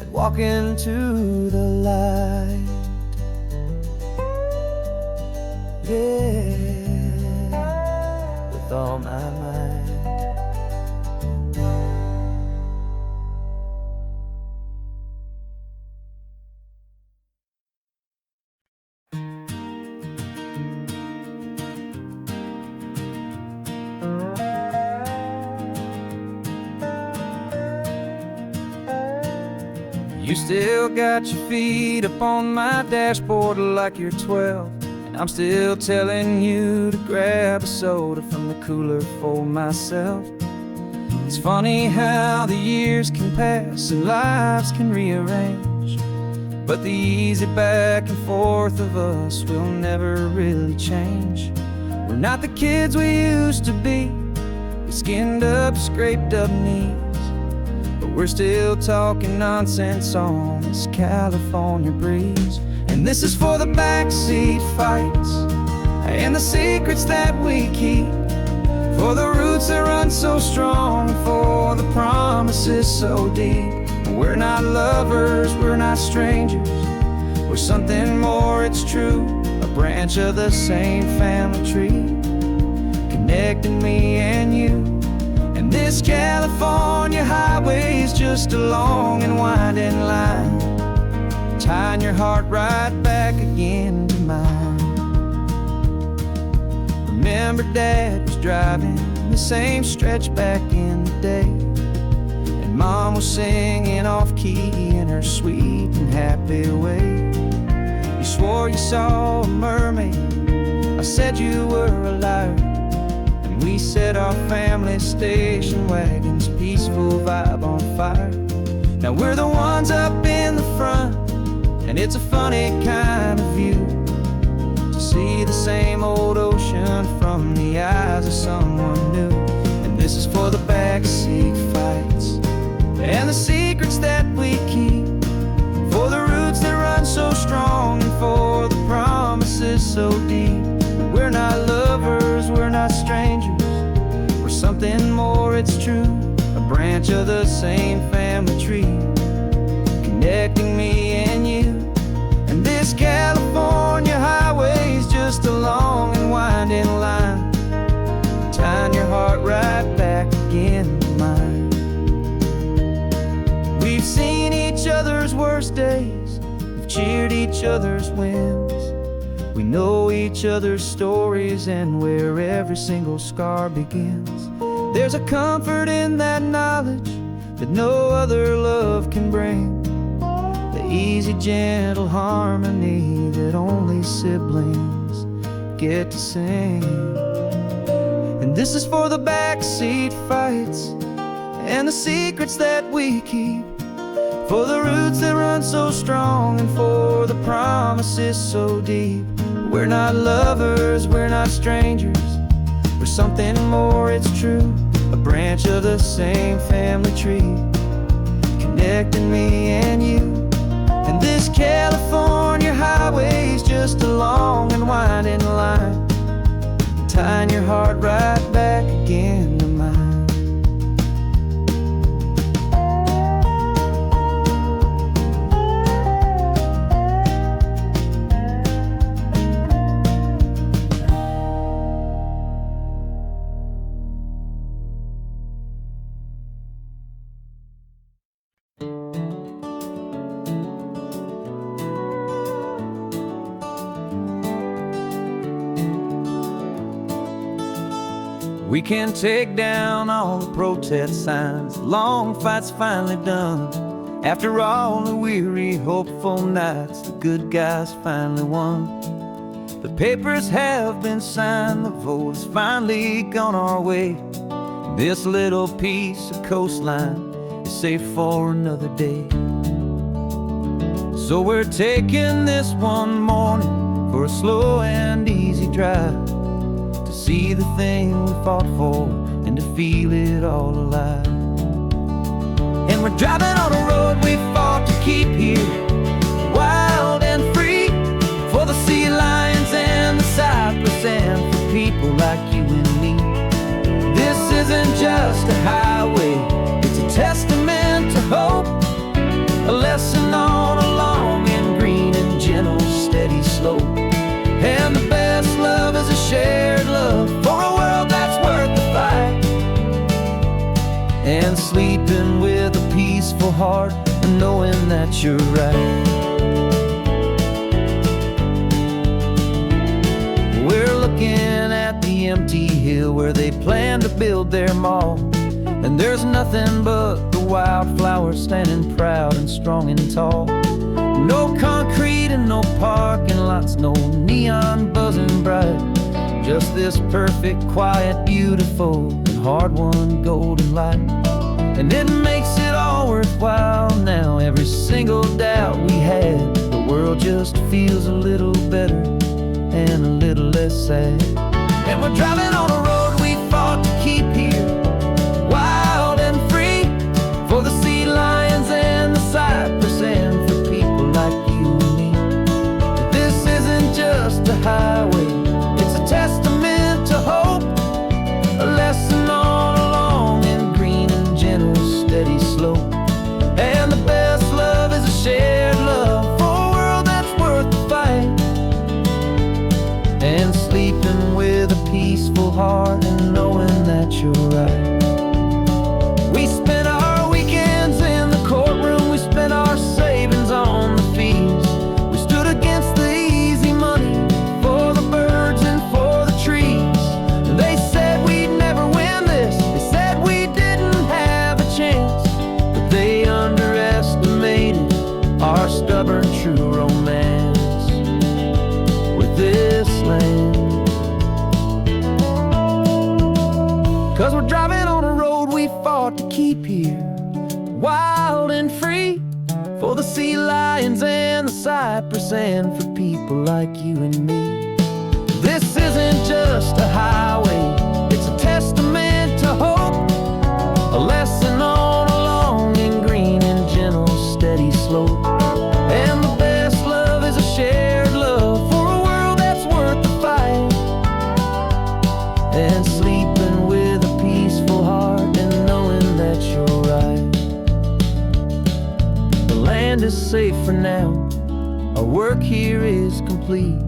and walking to the light. Yeah, with all my might. You still got your feet up on my dashboard like you're 12, and I'm still telling you to grab a soda from the cooler for myself. It's funny how the years can pass and lives can rearrange, but the easy back and forth of us will never really change. We're not the kids we used to be, with skinned up, scraped up knees, but we're still talking nonsense on this California breeze. And this is for the backseat fights and the secrets that we keep, for the roots that run so strong, for the promises so deep. We're not lovers, we're not strangers, We're something more, it's true, a branch of the same family tree, connecting me and you. And this California highway is just a long and winding line, tying your heart right back again to mine. Remember Dad was driving the same stretch back in the day, and Mom was singing off-key in her sweet and happy way. You swore you saw a mermaid, I said you were a liar, and we set our family station wagon's peaceful vibe on fire. Now we're the ones up in the front, and it's a funny kind of view to see the same old ocean from the eyes of someone new. And this is for the backseat fights and the secrets that we keep, for the roots that run so strong and for the promises so deep. We're not lovers, we're not strangers, we're something more, it's true, a branch of the same family tree, connecting me and you. And this California highway is just a long and winding line, tying your heart right back again to mine. We've seen each other's worst days, we've cheered each other's wins, we know each other's stories and where every single scar begins. There's a comfort in that knowledge that no other love can bring, the easy, gentle harmony that only siblings get to sing. And this is for the backseat fights and the secrets that we keep, for the roots that run so strong and for the promises so deep. We're not lovers, we're not strangers, we're something more, it's true, a branch of the same family tree, connecting me and you. And this California highway is just a long and winding line, tying your heart right back again to mine. We can take down all the protest signs, long fights finally done. After all the weary, hopeful nights, the good guys finally won. The papers have been signed, the vote has finally gone our way. This little piece of coastline is safe for another day. So we're taking this one morning for a slow and easy drive, to see the thing we fought for and to feel it all alive. And we're driving on a road we fought to keep here, wild and free, for the sea lions and the cypress and for people like you and me. This isn't just a highway, it's a testament to hope, a lesson on a long and green and gentle steady slope. And the best love is a shared love for a world that's worth the fight, and sleeping with a peaceful heart and knowing that you're right. We're looking at the empty hill where they plan to build their mall, and there's nothing but the wildflowers standing proud and strong and tall. No concrete and no parking lots, no neon buzzing bright, just this perfect, quiet, beautiful, and hard-won golden light. And it makes it all worthwhile now, every single doubt we had. The world just feels a little better and a little less sad. And we're driving on a road we fought to keep here, wild and free, for the sea lions and the cypress and for people like you and me. But this isn't just a highway, it's a testament to hope, a lesson on a long and green and gentle steady slope. And the best love is a shared love for a world that's worth our stubborn true romance with this land. 'Cause we're driving on a road we fought to keep here, wild and free, for the sea lions and the cypress, and for people like you and me. This isn't just a highway, it's a testament to hope, a lesson on a long and green and gentle steady slope. And the best love is a shared love for a world that's worth the fight, and sleeping with a peaceful heart and knowing that you're right. The land is safe for now, our work here is complete.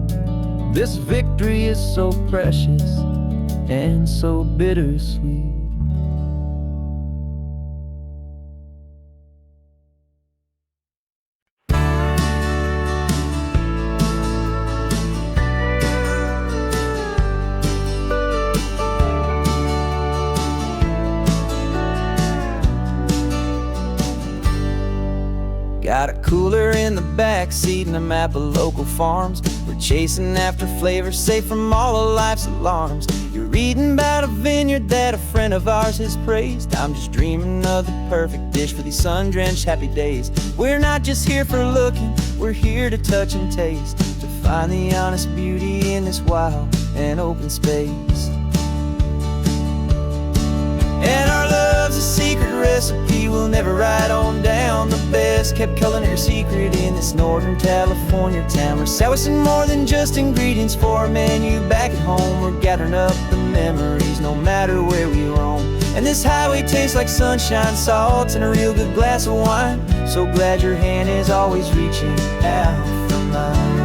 This victory is so precious and so bittersweet. Got a cooler in the back seat and a map of local farms. We're chasing after flavors safe from all of life's alarms. You're reading about a vineyard that a friend of ours has praised. I'm just dreaming of the perfect dish for these sun-drenched happy days. We're not just here for looking, we're here to touch and taste, to find the honest beauty in this wild and open space. And our love's a secret recipe we'll never write on down. The best kept culinary secret in this Northern California town. We're selling more than just ingredients for a menu back at home. We're gathering up the memories no matter where we roam. And this highway tastes like sunshine, salt, and a real good glass of wine. So glad your hand is always reaching out for mine.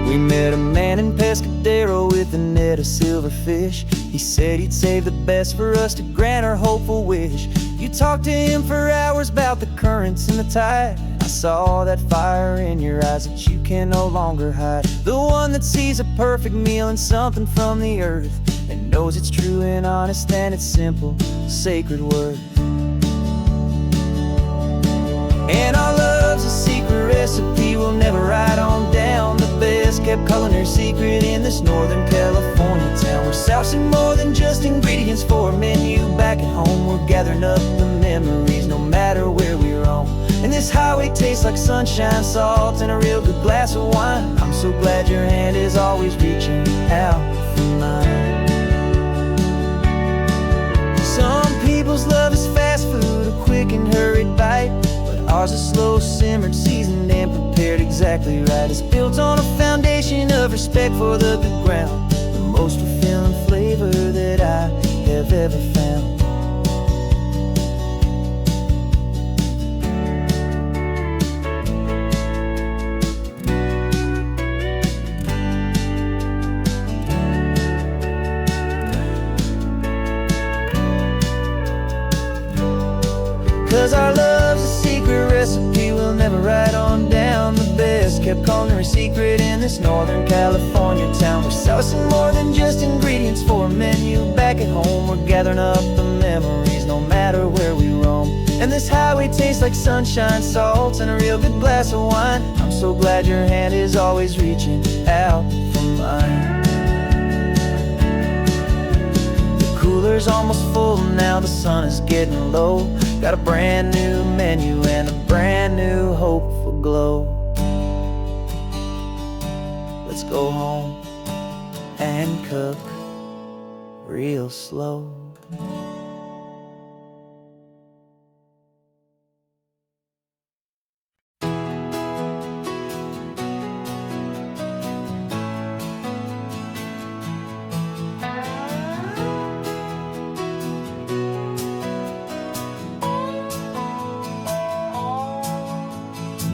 We met a man in Pescadero with a net of silverfish. He said he'd save the best for us to grant our hopeful wish. You talked to him for hours about the currents and the tide. I saw that fire in your eyes that you can no longer hide. The one that sees a perfect meal in something from the earth, and knows it's true and honest and it's simple, sacred worth. And our love's a secret recipe we'll never write on down. The best kept culinary secret in this Northern California town. We're sourcing more than just ingredients for a menu back at home. We're gathering up the memories no matter where we roam. And this highway tastes like sunshine, salt, and a real good glass of wine. I'm so glad your hand is always reaching out for mine. Some people's love is fast food, a quick and hurried bite. Ours is slow simmered, seasoned, and prepared exactly right. It's built on a foundation of respect for the good ground, the most fulfilling flavor that I have ever found. 'Cause our love's a secret recipe we'll never write on down. The best kept culinary secret in this Northern California town. We're sourcing more than just ingredients for a menu back at home. We're gathering up the memories no matter where we roam. And this highway tastes like sunshine, salt, and a real good glass of wine. I'm so glad your hand is always reaching out for mine. The cooler's almost full now, the sun is getting low. Got a brand new menu and a brand new hopeful glow. Let's go home and cook real slow.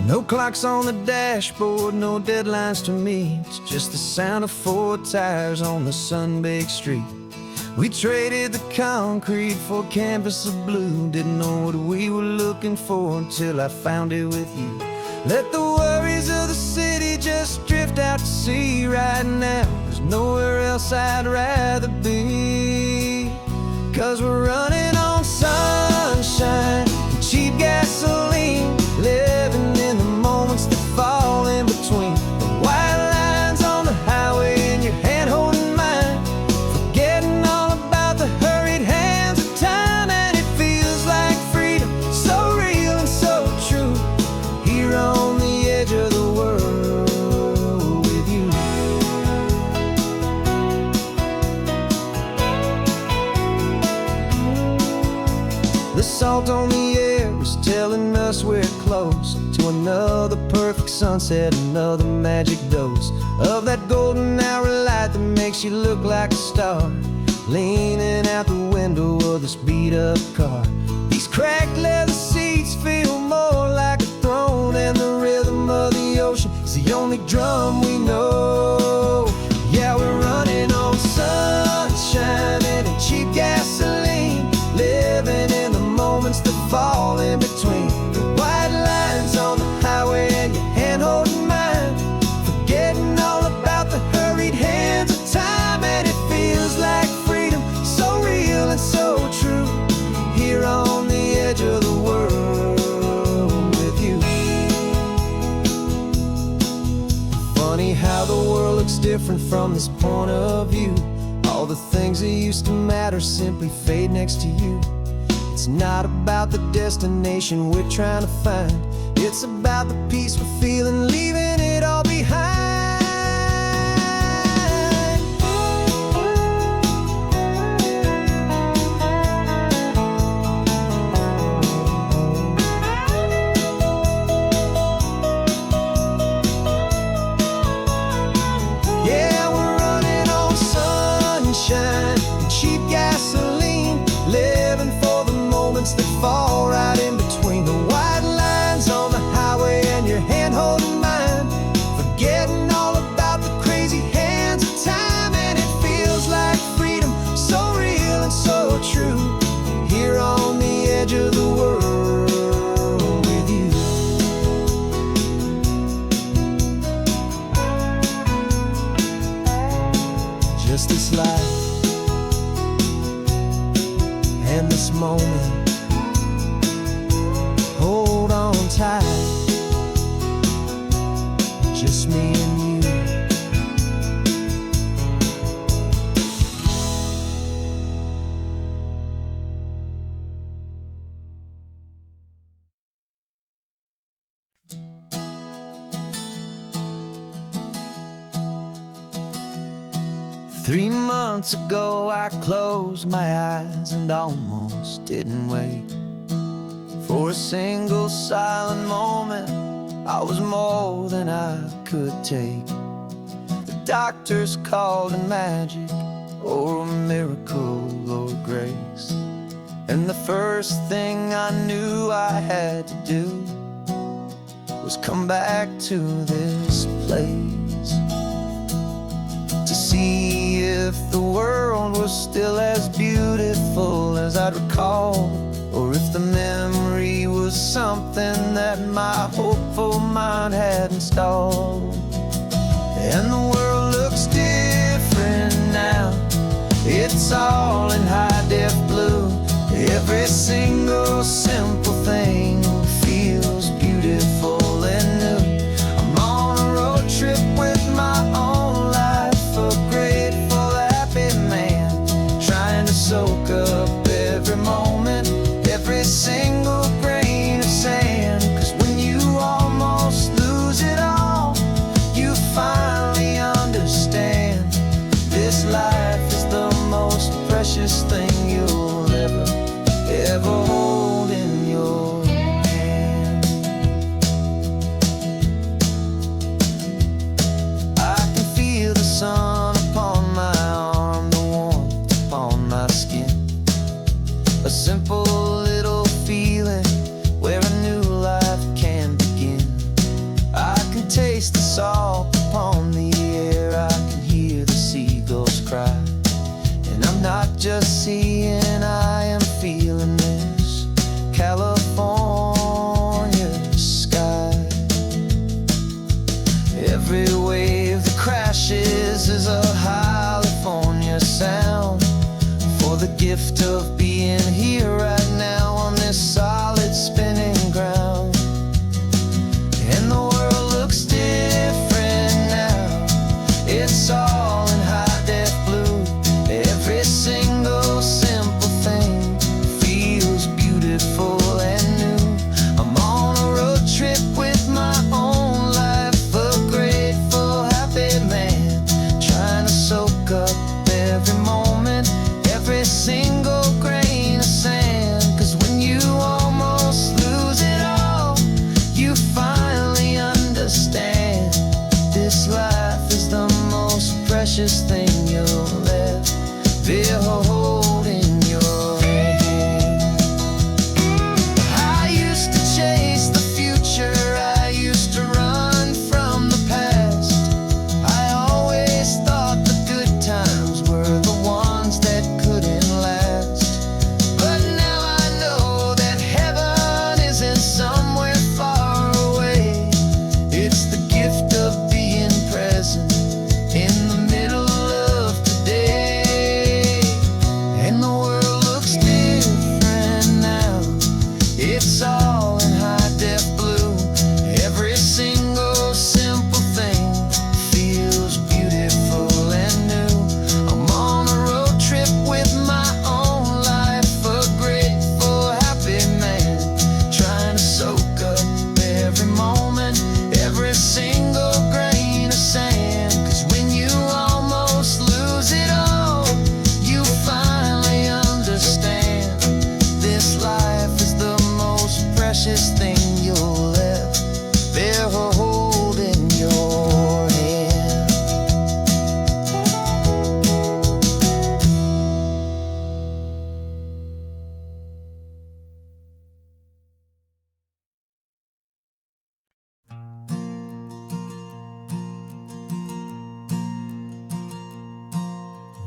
No clocks on the dashboard, no deadlines to meet. It's just the sound of 4 tires on the sun-baked street. We traded the concrete for a canvas of blue. Didn't know what we were looking for until I found it with you. Let the worries of the city just drift out to sea right now. There's nowhere else I'd rather be. 'Cause we're running on sunshine and cheap gasoline, living in the moments that fall in between. The white lines on the highway and your hand holding mine, forgetting all about the hurried hands of time. And it feels like freedom, so real and so true, here on the edge of the world with you. The salt on the air is telling us we're close to another perfect sunset, another magic dose of that golden hour light that makes you look like a star, leaning out the window of this beat-up car. These cracked leather seats feel more like a throne, and the rhythm of the ocean is the only drum we know. Yeah, we're running on sunshine and cheap gasoline, living in the moments that fall in between. The white lines on the highway and your hand holding mine, forgetting all about the hurried hands of time. And it feels like freedom, so real and so true, here on the edge of the world with you. Funny how the world looks different from this point of view. All the things that used to matter simply fade next to you. It's not about the destination we're trying to find, it's about the peace we're feeling, leaving it all behind. Yeah, we're running on sunshine and cheap gasoline, living for the moments that fall right in between. The white lines on the highway and your hand holding mine, forgetting all about the crazy hands of time. And it feels like freedom, so real and so true, here on the edge of the world with you. Just this life and this moment, hold on tight, just me and you. 3 months ago I closed my eyes and almost didn't wait for a single silent moment. I was more than I could take. The doctors called it magic, or a miracle, or grace. And the first thing I knew I had to do was come back to this place, to see if the world was still as beautiful as I'd recall, or if the memory was something that my hopeful mind had installed. And the world looks different now, it's all in high-def blue. Every single simple thing feels beautiful and new. I'm on a road trip with my own life, a grateful, happy man, trying to soak up every moment, every single grain of sand. 'Cause when you almost lose it all, you finally understand this life is the most precious thing you'll ever hold in your hand. I can feel the sun upon my arm, the warmth upon my skin, a simple little feeling where a new life can begin. I can taste the salt upon the air, I can hear the seagulls cry, and I'm not just seeing, I am feeling this California sky. Every wave that crashes is a California sound, for the gift of being here right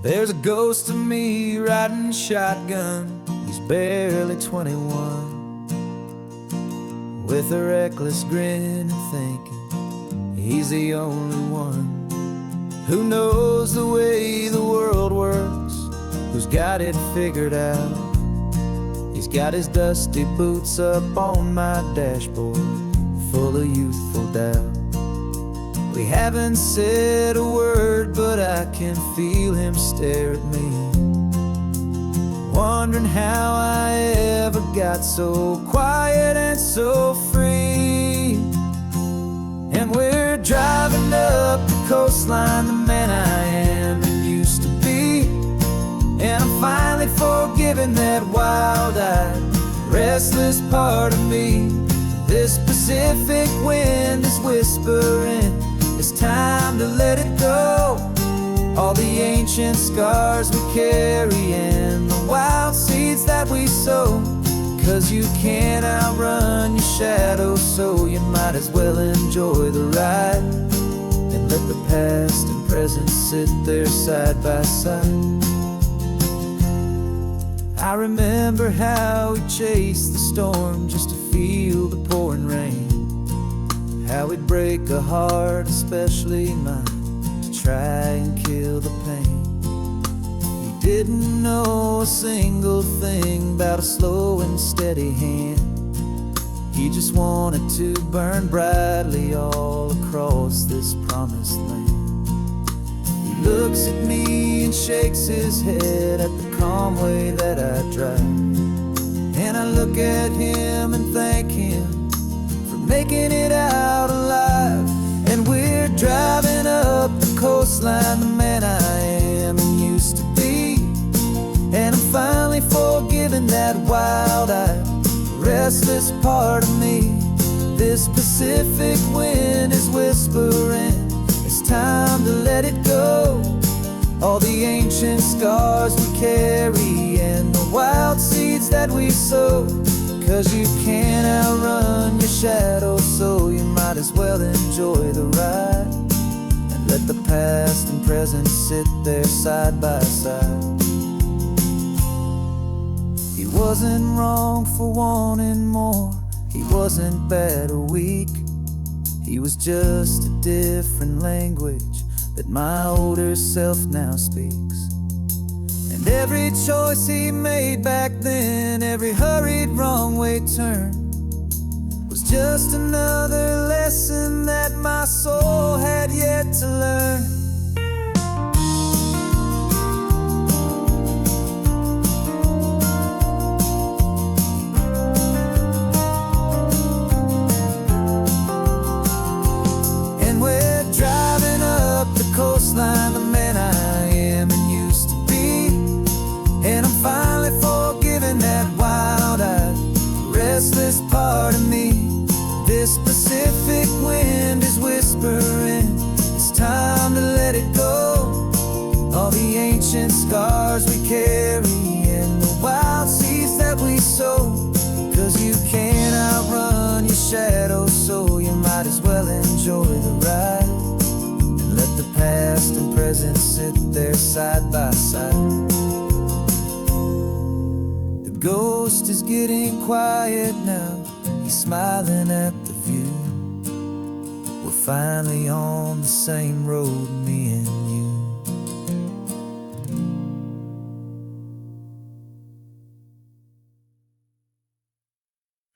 There's a ghost of me riding shotgun. He's barely 21, with a reckless grin and thinking he's the only one who knows the way the world works, who's got it figured out. He's got his dusty boots up on my dashboard, full of youthful doubt. We haven't said a word, but I can feel him stare at me, wondering how I ever got so quiet and so free. And we're driving up the coastline, the man I am and used to be. And I'm finally forgiving that wild-eyed, restless part of me. This Pacific wind is whispering, it's time to let it go. All the ancient scars we carry and the wild seeds that we sow. 'Cause you can't outrun your shadow, so you might as well enjoy the ride and let the past and present sit there side by side. I remember how we chased the storm just to feel the pouring rain, how we'd break a heart, especially mine, to try and kill the pain. He didn't know a single thing about a slow and steady hand. He just wanted to burn brightly all across this promised land. He looks at me and shakes his head at the calm way that I drive, and I look at him and thank him for making it out alive. And we're driving up the coastline, the man I am and used to be. And I'm finally forgiving that wild-eyed, restless part of me. This Pacific wind is whispering, it's time to let it go. All the ancient scars we carry and the wild seeds that we sow. 'Cause you can't outrun your shadow, so you might as well enjoy the ride and let the past and present sit there side by side. He wasn't wrong for wanting more, he wasn't bad or weak. He was just a different language that my older self now speaks. And every choice he made back then, every hurried wrong way turn, was just another lesson that my soul had yet to learn. And we're driving up the coastline, the man I am and used to be. And I'm finally forgiving that wild-eyed, restless part of me. This Pacific wind is whispering, it's time to let it go. All the ancient scars we carry and the wild seeds that we sow. 'Cause you can't outrun your shadow, so you might as well enjoy the ride and let the past and present sit there side by side. The ghost is getting quiet now, he's smiling at the view. We're finally on the same road, me and you.